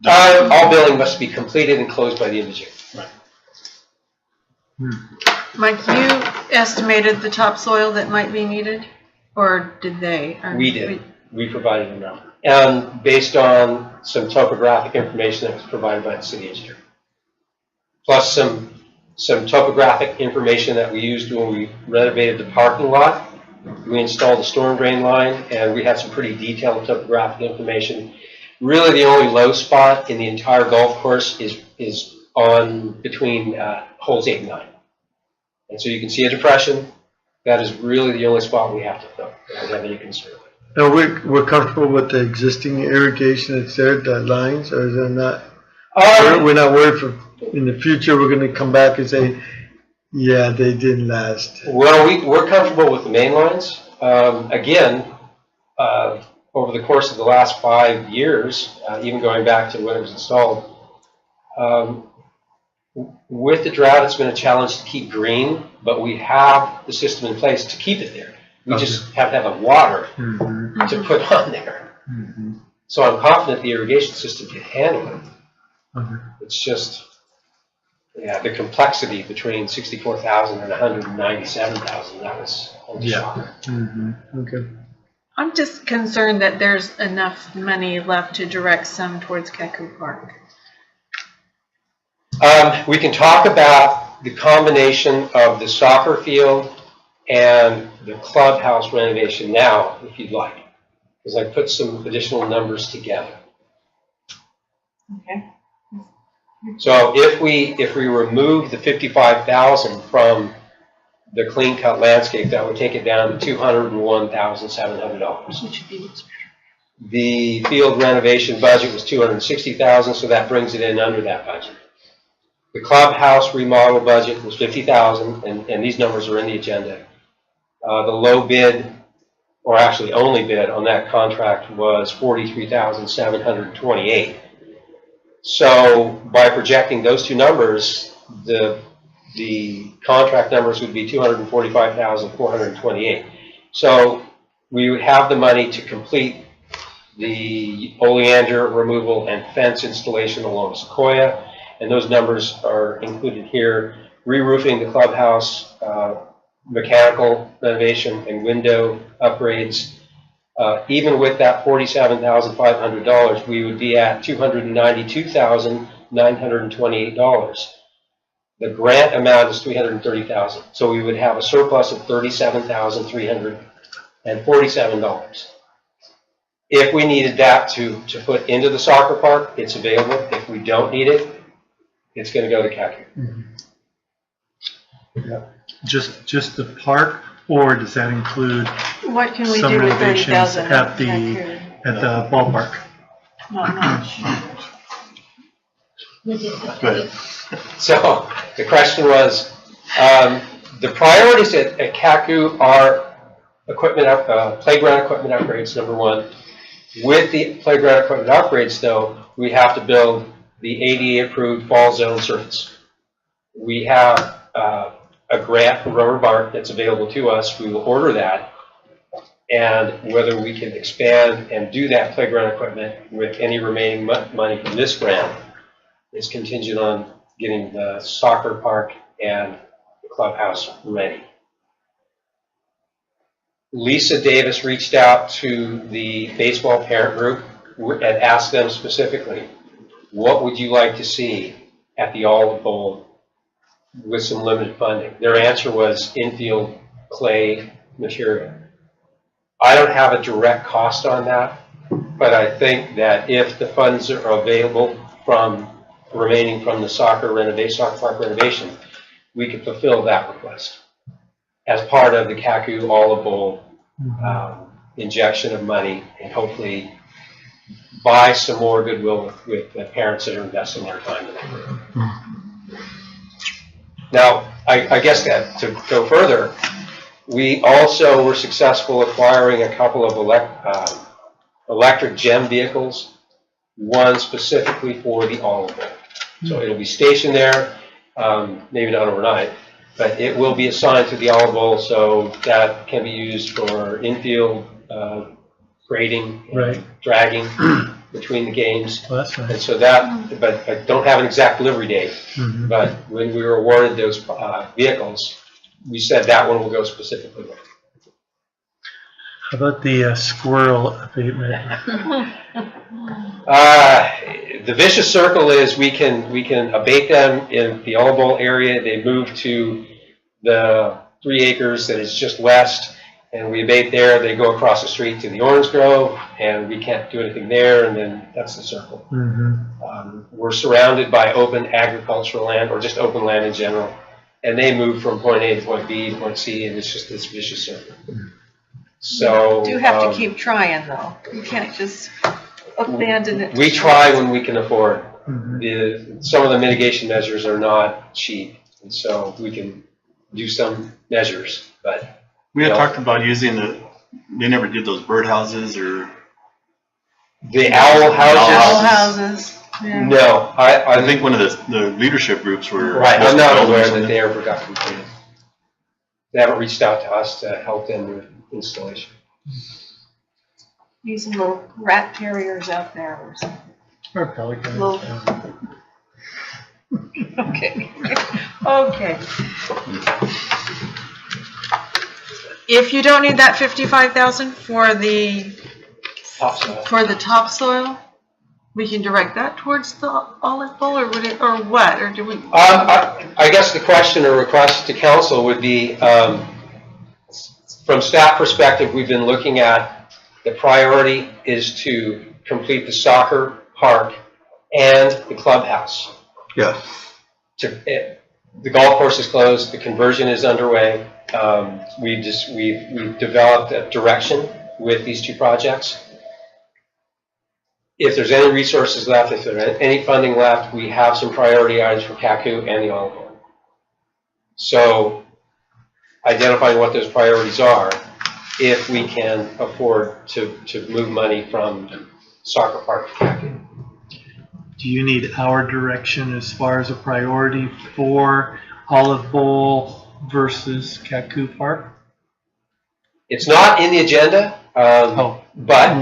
All building must be completed and closed by the end of June. Right. Mike, you estimated the topsoil that might be needed, or did they? Or We did. We provided a number. And based on some topographic information that was provided by the city engineer. Plus some topographic information that we used when we renovated the parking lot. We installed a storm drain line, and we had some pretty detailed topographic information. Really, the only low spot in the entire golf course is on between holes 8 and 9. And so you can see a depression. That is really the only spot we have to fill. We don't have any concern. Now, we're comfortable with the existing irrigation that's there, the lines, or is it not? We're not worried for, in the future, we're gonna come back and say, yeah, they didn't last. Well, we're comfortable with the main lines. Again, over the course of the last 5 years, even going back to when it was installed, with the drought, it's been a challenge to keep green, but we have the system in place to keep it there. We just have to have the water to put on there. So I'm confident the irrigation system can handle it. It's just, yeah, the complexity between 64,000 and 197,000, that was a shocker. Okay. I'm just concerned that there's enough money left to direct some towards Kaku Park. We can talk about the combination of the soccer field and the clubhouse renovation now, if you'd like, because I put some additional numbers together. Okay. So if we remove the 55,000 from the clean cut landscape, that would take it down to $201,700. The field renovation budget was $260,000, so that brings it in under that budget. The clubhouse remodel budget was $50,000, and these numbers are in the agenda. The low bid, or actually only bid on that contract, was $43,728. So by projecting those two numbers, the contract numbers would be $245,428. So we would have the money to complete the oleander removal and fence installation along Sequoia, and those numbers are included here. Re-roofing the clubhouse, mechanical renovation and window upgrades. Even with that $47,500, we would be at $292,928. The grant amount is $330,000, so we would have a surplus of $37,347. If we needed that to put into the soccer park, it's available. If we don't need it, it's going to go to Kaku. Just the park, or does that include What can we some do with renovations 30,000 at the ballpark? Not much. Good. So the question was, the priorities at Kaku are equipment playground equipment upgrades, number one. With the playground equipment upgrades, though, we have to build the ADA-approved fall zone surface. We have a grant from Rubber Bark that's available to us. We will order that, and whether we can expand and do that playground equipment with any remaining money from this grant is contingent on getting the soccer park and the clubhouse ready. Lisa Davis reached out to the baseball parent group and asked them specifically, what would you like to see at the Olive Bowl with some limited funding? Their answer was infield clay material. I don't have a direct cost on that, but I think that if the funds are available remaining from the soccer park renovation, we could fulfill that request as part of the CACU Olive Bowl injection of money, and hopefully buy some more goodwill with the parents that are investing their time in that. Now, I guess that to go further, we also were successful acquiring a couple of electric GEM vehicles, one specifically for the Olive Bowl. So it'll be stationed there, maybe not overnight, but it will be assigned to the Olive Bowl, so that can be used for infield grading, dragging between the games. Well, that's nice. And so that, but I don't have an exact delivery date, but when we were awarded those vehicles, we said that one will go specifically there. How about the squirrel abatement? The vicious circle is we can abate them in the Olive Bowl area. They move to the 3 acres that is just west, and we abate there. They go across the street to the orange grove, and we can't do anything there, and then that's the circle. We're surrounded by open agricultural land, or just open land in general, and they move from point A to point B to point C, and it's just this vicious circle. So You do have to keep trying, though. You can't just abandon it. we try when we can afford. Some of the mitigation measures are not cheap, and so we can do some measures, but We had talked about using they never did those birdhouses or. the owl houses. Owl houses. Yeah. No, I think one of the leadership groups were. Right, I'm not aware that something. they ever got completed. They haven't reached out to us to help them with installation. Using little rat terriers out there or something. Or pelicans. Little- Okay. Okay. If you don't need that 55,000 for the topsoil, we can direct that towards the Olive Bowl, or would it, or what, or do we? I guess the question or request to council would be, from staff perspective, we've been looking at the priority is to complete the soccer park and the clubhouse. Yes. The golf course is closed, the conversion is underway. We've developed a direction with these 2 projects. If there's any resources left, if there's any funding left, we have some priority items for CACU and the Olive Bowl. So identifying what those priorities are, if we can afford to move money from soccer park to CACU. Do you need our direction as far as a priority for Olive Bowl versus CACU Park? It's not in the agenda, but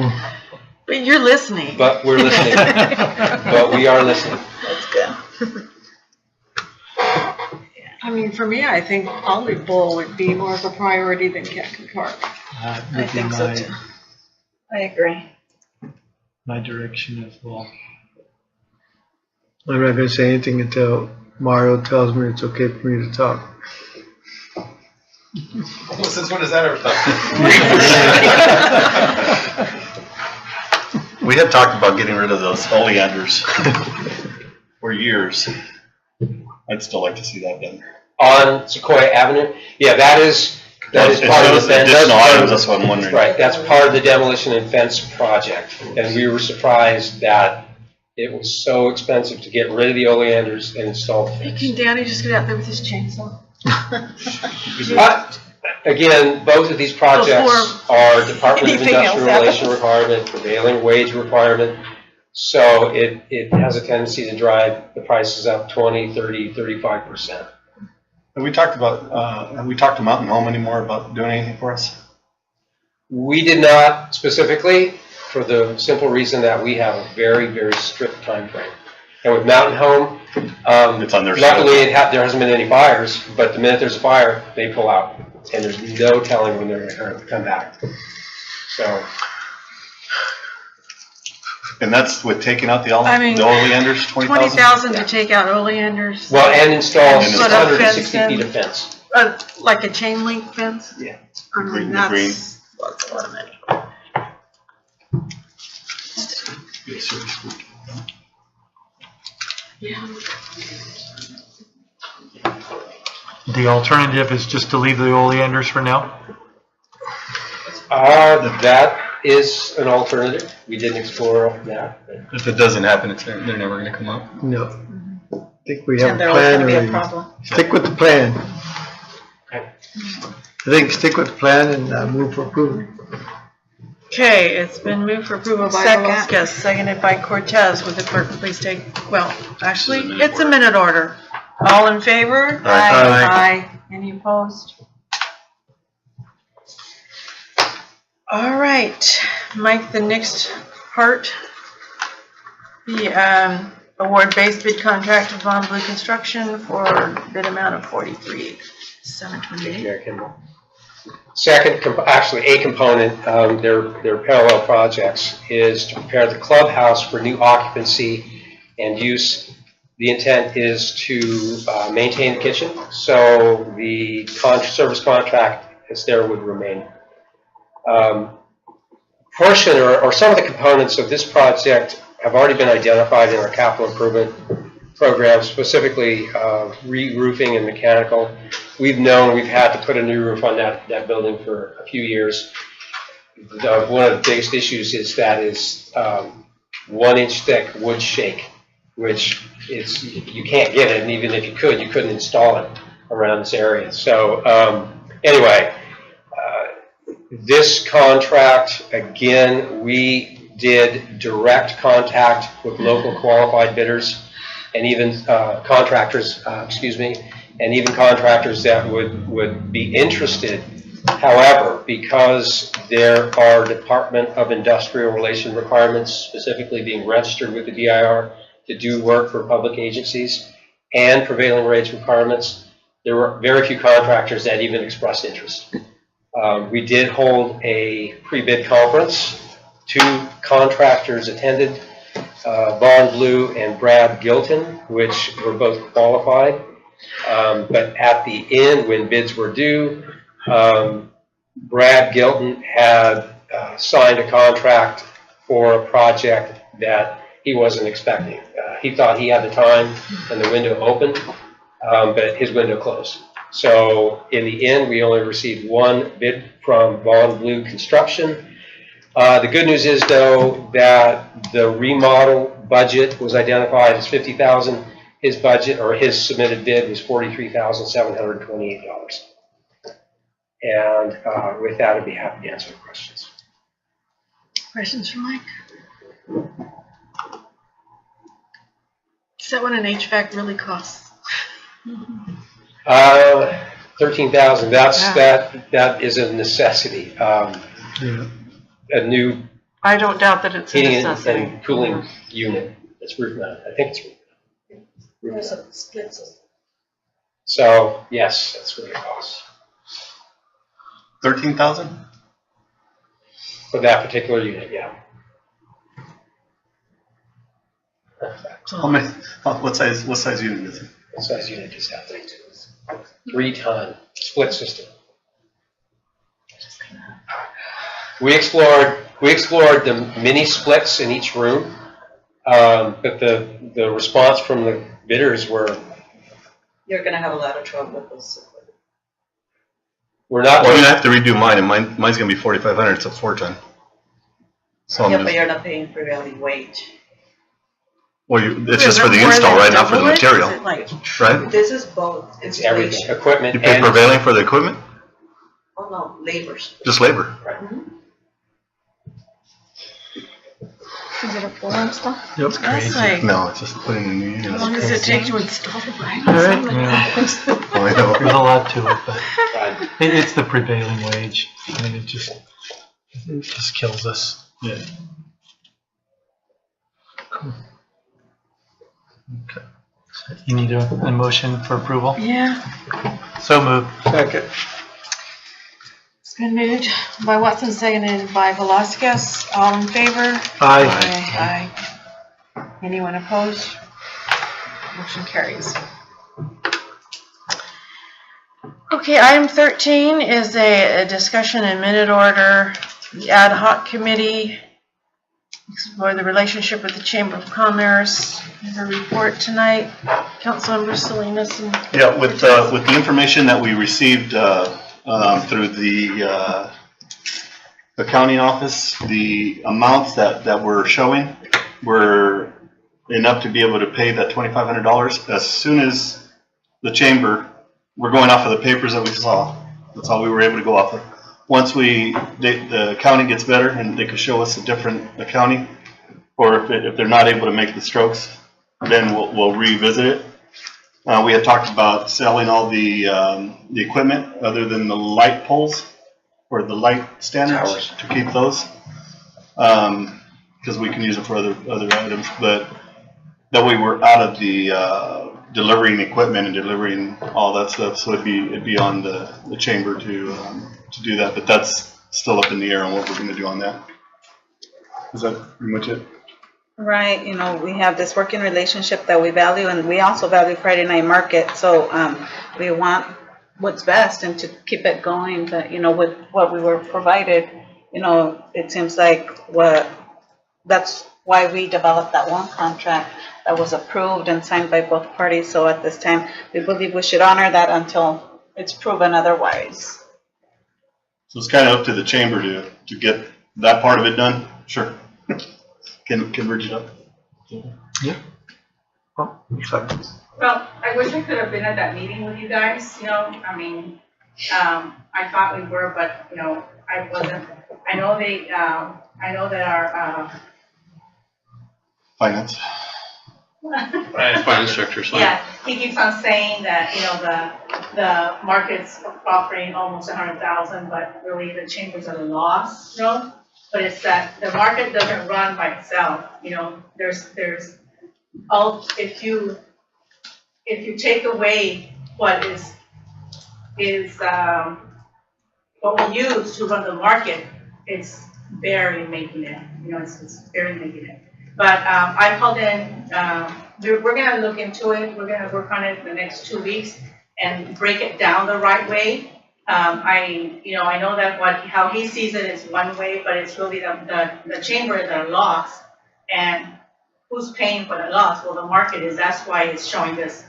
You're listening. But we're listening. But we are listening. That's good. I mean, for me, I think Olive Bowl would be more of a priority than CACU Park. I think so too. I agree. My direction as well. I'm not going to say anything until Mario tells me it's okay for me to talk. Well, since when is that ever done? We had talked about getting rid of those oleanders for years. I'd still like to see that done. On Sequoia Avenue? Yeah, that is part of the fence. Additional items, that's what I'm wondering. Right, that's part of the demolition and fence project. And we were surprised that it was so expensive to get rid of the oleanders and install the fence. Can Danny just get out there with his chainsaw? Again, both of these projects are Department of Industrial Relations requirement, prevailing wage requirement. So it has a tendency to drive the prices up 20, 30, 35%. Have we talked to Mountain Home anymore about doing anything for us? We did not specifically, for the simple reason that we have a very, very strict time frame. And with Mountain Home, It's on their luckily there hasn't been any fires, but the minute there's a fire, they pull out. and there's no telling when they're going to come back. So, And that's with taking out the I mean, oleanders, 20,000? 20,000 to take out oleanders. well, and install And put up 660 fence feet in. of fence. Like a chain link fence? Yeah. I mean, Green- the that's, green. that's a lot of money. The alternative is just to leave the oleanders for now? That is an alternative. We didn't explore that. If it doesn't happen, they're never going to come up. No. I think we have And a there was plan gonna be a already. problem. Stick with the plan. I think stick with the plan and move for approval. Okay, it's been moved for approval by Second. Velasquez, seconded by Cortez. Would the clerk please take, well, actually, it's a minute order. All in favor? Aye. Aye. Any opposed? All right, Mike, the next part, the award base bid contract with Von Blue Construction for bid amount of $43,728. Second, actually a component, their parallel projects, is to prepare the clubhouse for new occupancy and use. The intent is to maintain the kitchen, so the service contract is there would remain. Portion or some of the components of this project have already been identified in our capital improvement program, specifically re-roofing and mechanical. We've had to put a new roof on that building for a few years. One of the biggest issues is that is 1 inch thick wood shake, which you can't get it, and even if you could, you couldn't install it around this area. So anyway, this contract, again, we did direct contact with local qualified bidders and even contractors, and even contractors that would be interested. However, because there are Department of Industrial Relations requirements, specifically being registered with the DIR to do work for public agencies, and prevailing rates requirements, there were very few contractors that even expressed interest. We did hold a pre-bid conference. 2 contractors attended, Von Blue and Brad Gilton, which were both qualified. But at the end, when bids were due, Brad Gilton had signed a contract for a project that he wasn't expecting. He thought he had the time and the window open, but his window closed. So in the end, we only received 1 bid from Von Blue Construction. The good news is, though, that the remodel budget was identified as $50,000. His budget, or his submitted bid, was $43,728. And with that, I'd be happy to answer questions. Questions for Mike? Is that what an HVAC really costs? $13,000. That is a necessity. A new I don't doubt that it's a heating necessity. and cooling unit. It's roof mounted. I think it's roof mounted. So yes, that's what it costs 13,000? for that particular unit. Yeah. How many, what size unit is it? What size unit does that thing do? 3-ton split system. We explored the mini splits in each room, but the response from the bidders were, You're gonna have a lot of trouble with this. we're not. Well, I'm gonna have to redo mine, and mine's gonna be 4,500, it's a 4-ton. So Yeah, I'm but just, you're not paying prevailing wage. it's just for the install, right, not for the material, right? This is both. It's everything, installation. equipment You pay and prevailing for the equipment? Oh, no, labors. Just labor? Is it a full install? That's That's crazy. like, No, it's just putting in new units. how long does it take to install it? All right, yeah. Oh, I know. There's a lot to it, but Right. it's the prevailing wage. I mean, it just kills us. Yeah. Okay. So you need a motion for approval? Yeah. So moved. Second. It's been moved by Watson, seconded by Velasquez. All in favor? Aye. Aye. Anyone opposed? Motion carries. Okay, item 13 is a discussion and minute order. The ad hoc committee explore the relationship with the Chamber of Commerce. There's a report tonight. Councilmember Salinas. Yeah, with the information that we received through the accounting office, the amounts that we're showing were enough to be able to pay that $2,500 as soon as the chamber. We're going off of the papers that we saw. That's all we were able to go off of. Once the accounting gets better and they can show us a different accounting, or if they're not able to make the strokes, then we'll revisit it. We had talked about selling all the equipment other than the light poles or the light standards to keep those, because we can use it for other items. But that way we're out of the delivering equipment and delivering all that stuff. So it'd be on the chamber to do that. But that's still up in the air on what we're going to do on that. Is that pretty much it? Right, you know, we have this working relationship that we value, and we also value Friday Night Market, so we want what's best and to keep it going. But, you know, with what we were provided, you know, it seems like that's why we developed that one contract that was approved and signed by both parties. So at this time, we believe we should honor that until it's proven otherwise. So it's kind of up to the chamber to get that part of it done. Sure. Can bridge it up. Yeah. Oh, sorry. Well, I wish I could have been at that meeting with you guys, you know, I mean, I thought we were, but, you know, I wasn't. I know that our, Finance. Finance director. yeah, he keeps on saying that, you know, the market's offering almost 100,000, but really the chamber's at a loss, you know? But it's that the market doesn't run by itself, you know, there's all, if you take away what what we use to run the market, it's barely making it, you know, it's barely making it. But I called in, we're gonna look into it, we're gonna work on it in the next 2 weeks and break it down the right way. I know that how he sees it is one way, but it's really the chamber is at a loss, and who's paying for the loss? Well, the market is. That's why it's showing this,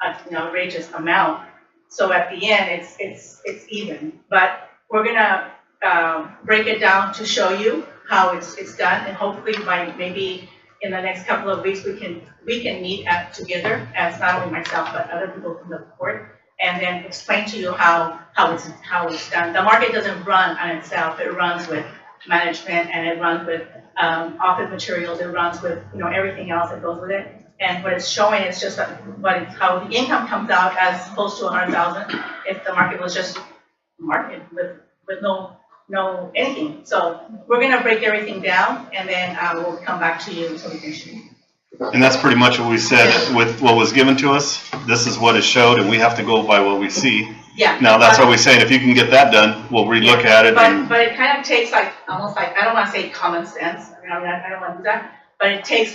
outrageous amount. So at the end, it's even. But we're gonna break it down to show you how it's done, and hopefully by maybe in the next couple of weeks we can meet together as not only myself but other people from the board, and then explain to you how it's done. The market doesn't run on itself. It runs with management, and it runs with office materials. It runs with everything else that goes with it. And what it's showing is just how the income comes out as opposed to 100,000 if the market was just market with no anything. So we're gonna break everything down, and then we'll come back to you so we can show you. And that's pretty much what we said with what was given to us. This is what is showed, and we have to go by what we see. Yeah. Now, that's what we're saying. If you can get that done, we'll relook at it. But it kind of takes almost I don't want to say common sense. I don't want to do that. But it takes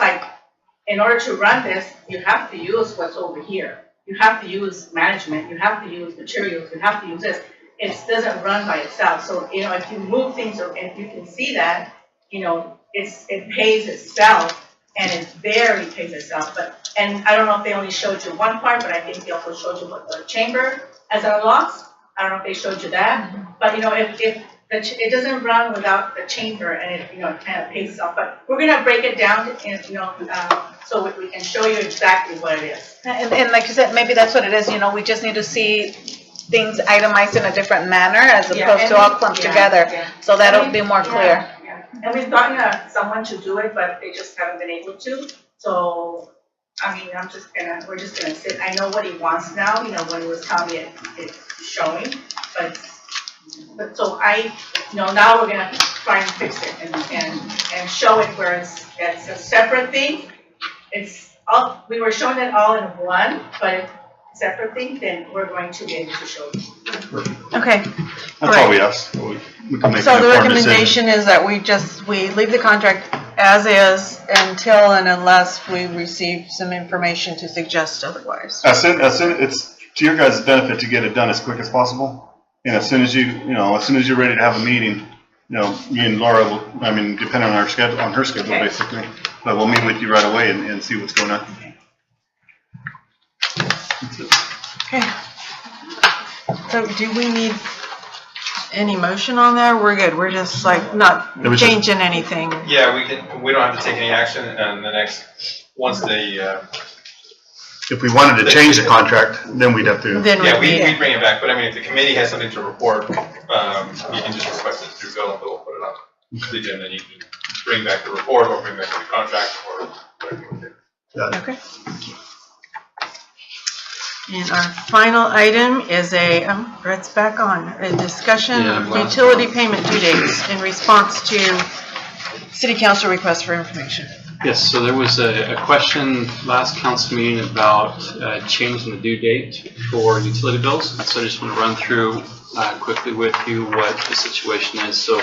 in order to run this, you have to use what's over here. You have to use management. You have to use materials. You have to use this. It doesn't run by itself. So if you move things, or if you can see that, it pays itself. And it barely pays itself, and I don't know if they only showed you one part, but I think they also showed you what the chamber as a loss. I don't know if they showed you that, but if it doesn't run without the chamber, and it kind of pays itself. But we're gonna break it down, so we can show you exactly what it is. And like you said, maybe that's what it is. We just need to see things itemized in a different manner as opposed to all clumped together. Yeah. So that'll be more clear. And we've gotten someone to do it, but they just haven't been able to. So, we're just gonna sit. I know what he wants now, when he was telling me it's showing, but so now we're gonna try and fix it and show it where it's a separate thing. We were showing it all in one, but if it's a separate thing, then we're going to be able to show you. Okay. That's all we ask. We can make So an the informed decision. recommendation is that we leave the contract as is until and unless we receive some information to suggest otherwise. As soon, it's to your guys' benefit to get it done as quick as possible. And as soon as as soon as you're ready to have a meeting, me and Laura will, depending on our schedule, on her schedule, Okay. basically. But we'll meet with you right away and see what's going on. Okay. So do we need any motion on there? We're good. We're just like not It was just- changing anything. Yeah, we don't have to take any action, and once the, If we wanted to change the contract, then we'd have to. Then yeah, we we'd bring it back, but if the committee has something to report, you can just request it through Bill, and Bill will put it on the agenda, and you can bring back the report, or bring back the contract, or whatever you want to do. Okay. And our final item is Brett's back on, a discussion Yeah, of last utility one. payment due dates in response to city council request for information. Yes, so there was a question last council meeting about changing the due date for utility bills. And so I just want to run through quickly with you what the situation is. So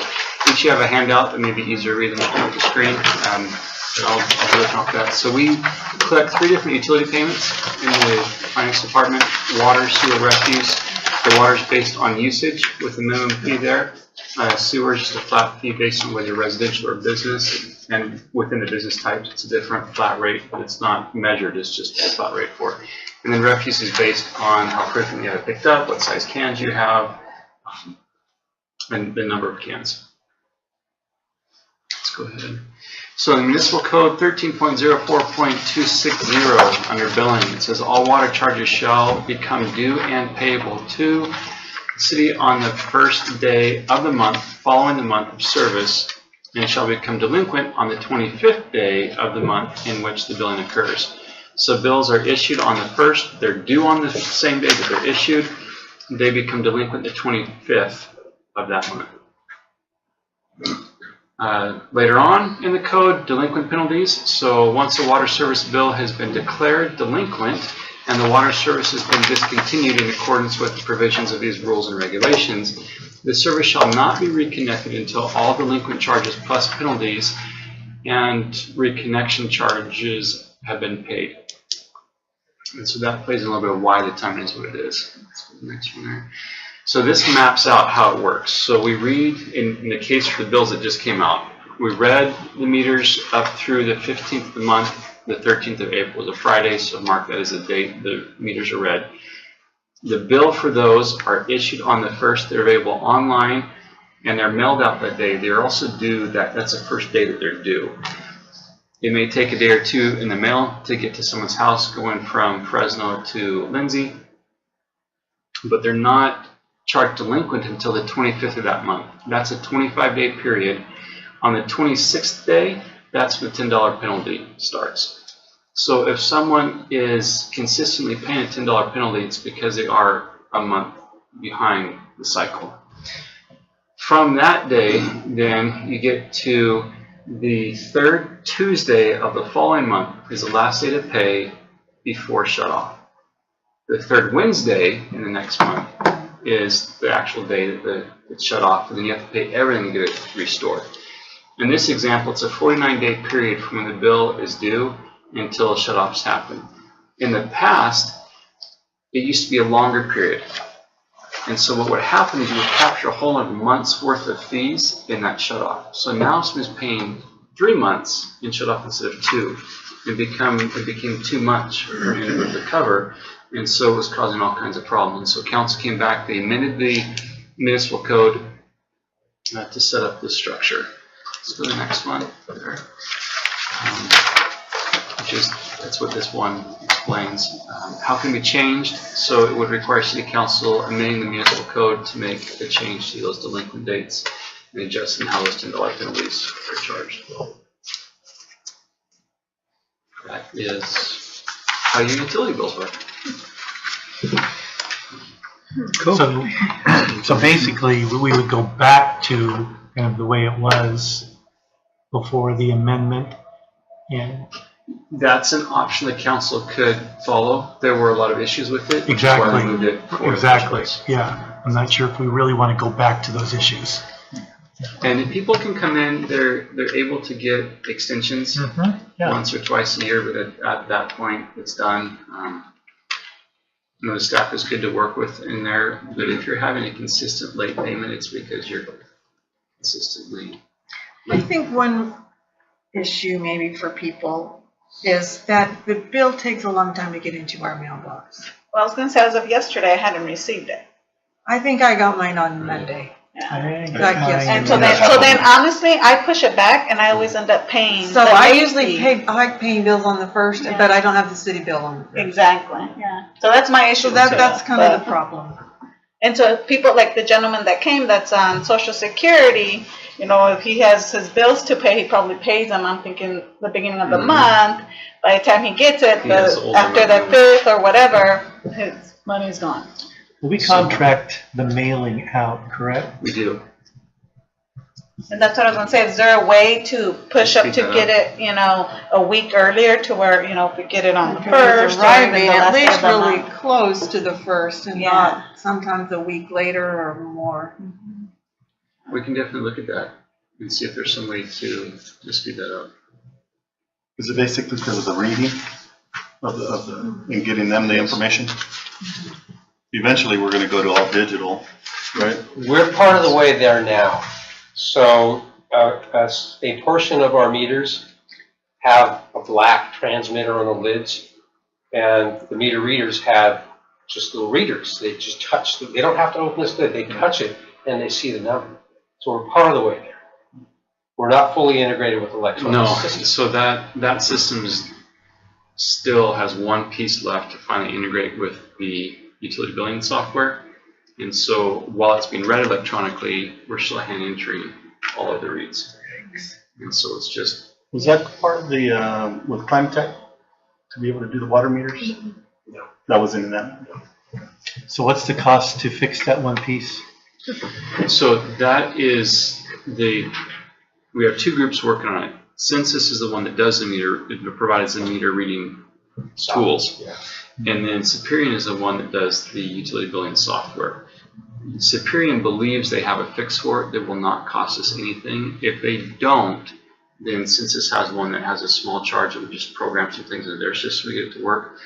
each you have a handout that may be easier to read than looking at the screen. But I'll do it off that. So we collect 3 different utility payments in the finance department: water, sewer, refuse. The water is based on usage with a minimum fee there. Sewer is just a flat fee based on whether you're residential or business, and within the business types, it's a different flat rate, but it's not measured, it's just a flat rate for it. And then refuse is based on how frequently you have it picked up, what size cans you have, and the number of cans. Let's go ahead. So in municipal code 13.04.260 under billing, it says all water charges shall become due and payable to the city on the first day of the month following the month of service, and shall become delinquent on the 25th day of the month in which the billing occurs. So bills are issued on the 1st, they're due on the same day that they're issued, they become delinquent the 25th of that month. Later on in the code, delinquent penalties. So once a water service bill has been declared delinquent and the water service has been discontinued in accordance with the provisions of these rules and regulations, the service shall not be reconnected until all delinquent charges plus penalties and reconnection charges have been paid. And so that plays in a little bit of why the timing is what it is. Let's go to the next one there. So this maps out how it works. So we read, in the case for the bills that just came out, we read the meters up through the 15th of the month. The 13th of April is a Friday, so mark that as a date the meters are read. The bill for those are issued on the 1st. They're available online, and they're mailed out that day. They're also due, that's the first day that they're due. It may take a day or two in the mail to get to someone's house going from Fresno to Lindsay, but they're not charged delinquent until the 25th of that month. That's a 25-day period. On the 26th day, that's when the $10 penalty starts. So if someone is consistently paying a $10 penalty, it's because they are a month behind the cycle. From that day, then you get to the 3rd Tuesday of the following month is the last day to pay before shutoff. The 3rd Wednesday in the next month is the actual day that it's shut off, and then you have to pay everything to get it restored. In this example, it's a 49-day period from when the bill is due until shutoffs happen. In the past, it used to be a longer period. And so what would happen is you would capture a whole month's worth of fees in that shutoff. So now someone's paying 3 months in shutoff instead of 2. It became too much for anyone to cover, and so it was causing all kinds of problems. And so council came back, they amended the municipal code to set up this structure. Let's go to the next one. There. That's what this one explains. How can it be changed? So it would require City Council amending the municipal code to make a change to those delinquent dates and adjusting how those $10 penalties are charged. That is how your utility bills work. Cool. So basically, we would go back to kind of the way it was before the amendment, and That's an option the council could follow. There were a lot of issues with it. which is why we Exactly. moved it forward. Exactly, yeah. I'm not sure if we really want to go back to those issues. And if people can come in, they're able to get extensions Yeah. once or twice a year, but at that point, it's done. You know, the staff is good to work with in there, but if you're having a consistent late payment, it's because you're consistently. I think one issue maybe for people is that the bill takes a long time to get into our mailbox. Well, I was gonna say, as of yesterday, I hadn't received it. I think I got mine on Monday. And Like so then honestly, I push it back and I always end up paying. So the I late usually fee. I like paying bills on the first, Yeah. but I don't have the city bill on the first. Exactly, yeah. So that's my issue. So that's kind of the But- problem. And so people like the gentleman that came that's on Social Security, you know, if he has his bills to pay, he probably pays them, I'm thinking, the beginning of the month. By the time he gets it, He has older after the money. 5th or whatever, his money's gone. We contract the mailing out, correct? We do. And that's what I was gonna say, is there a way to push up Speed to that get it, you know, a week earlier to where, you know, if we get it on the Because it's 1st or even arriving the at last day least of the really month? close to the first and Yeah. not sometimes a week later or more. We can definitely look at that and see if there's some way to speed that up. Is it basically because of the reading of the, and getting them the information? Eventually, we're gonna go to all digital, right? We're part of the way there now. So as a portion of our meters have a black transmitter on the lids, and the meter readers have just little readers. They just touch, they don't have to open this lid, they touch it and they see the number. So we're part of the way there. We're not fully integrated with electronic No, systems. so that system still has one piece left to finally integrate with the utility billing software. And so while it's being read electronically, we're still hand entering all of the reads. And so it's just, Was that part of the, with Climate Tech, to be able to do the water meters? No. That wasn't in that? So what's the cost to fix that one piece? so that is we have two groups working on it. Census is the one that does the meter, it provides the meter reading tools. And then Superior is the one that does the utility billing software. Superior believes they have a fix for it that will not cost us anything. If they don't, then Census has one that has a small charge that would just program some things into their system to get it to work.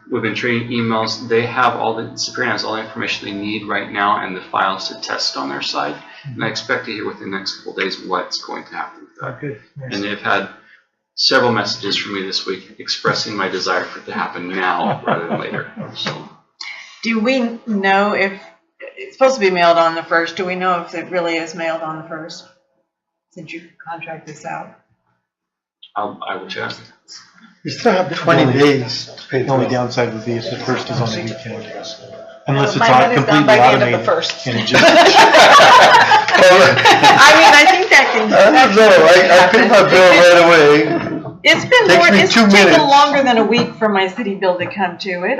We've been trading emails. They have Superior has all the information they need right now and the files to test on their side. And I expect to hear within the next couple of days what's going to happen with that. Good. And they've had several messages from me this week expressing my desire for it to happen now rather than later. So Do we know if, it's supposed to be mailed on the first, do we know if it really is mailed on the first? Since you contract this out. I will check. You still have 20 days to pay The the only bill. downside would be if the first is on the weekend. Unless it's My all money's completely done by the end of the automated. first. And it just, I mean, I think that can. I don't know, I pay my bill right away. It's been Takes more, me it's 2 taken minutes. longer than a week for my city bill to come to. It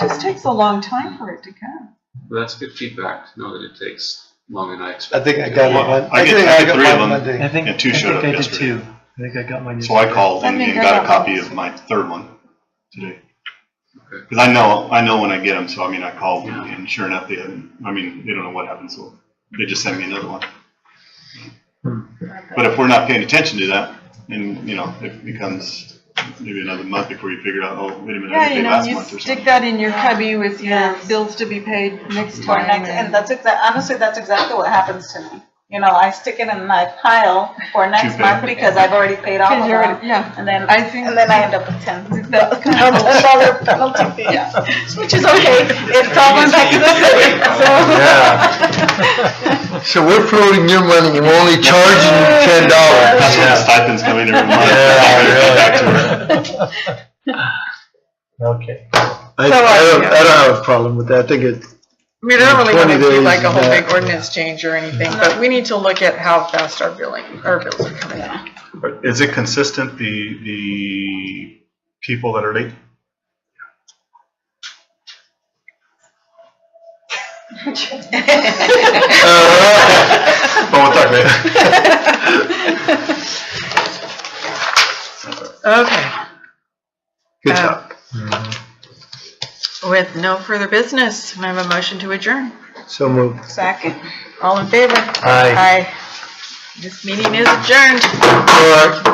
just takes a long time for it to come. Well, that's good feedback to know that it takes longer than I I expected. think I got Well, it. I get got three of mine them. Monday. I think And two showed up I did yesterday. too. I think I got mine So I yesterday. called and I think I got a got copy mine. of my third one today. Because I know when I get them, so I mean, I called and sure enough, they hadn't, I mean, they don't know what happened, so they just sent me another one. But if we're not paying attention to that, and, you know, it becomes maybe another month before you figure out, oh, wait a minute, I Yeah, paid you know, last you month or stick something. that in your cubby with your Yes. bills to be paid next For time. next, and that's honestly, that's exactly what happens to me. You know, I stick it in my pile for next To pay. month because I've already paid all of Because you're them. already- yeah. And then, I think- and then I end up with $10 That- penalty fee, which is okay. It's all went back to the city, so. So we're floating your money and we're only charging you $10. That's where the stipends come in every month. Okay. I don't have a problem with that. I think it, I mean, I don't really 20 want to do days like a whole is big that- ordinance change or anything, but we need to look at how fast our bills are coming in. But is it consistent, the people that are late? But we'll talk later. Okay, Good job. With no further business, I have a motion to adjourn. So moved. Second. All in favor? Aye. This meeting is adjourned. All right.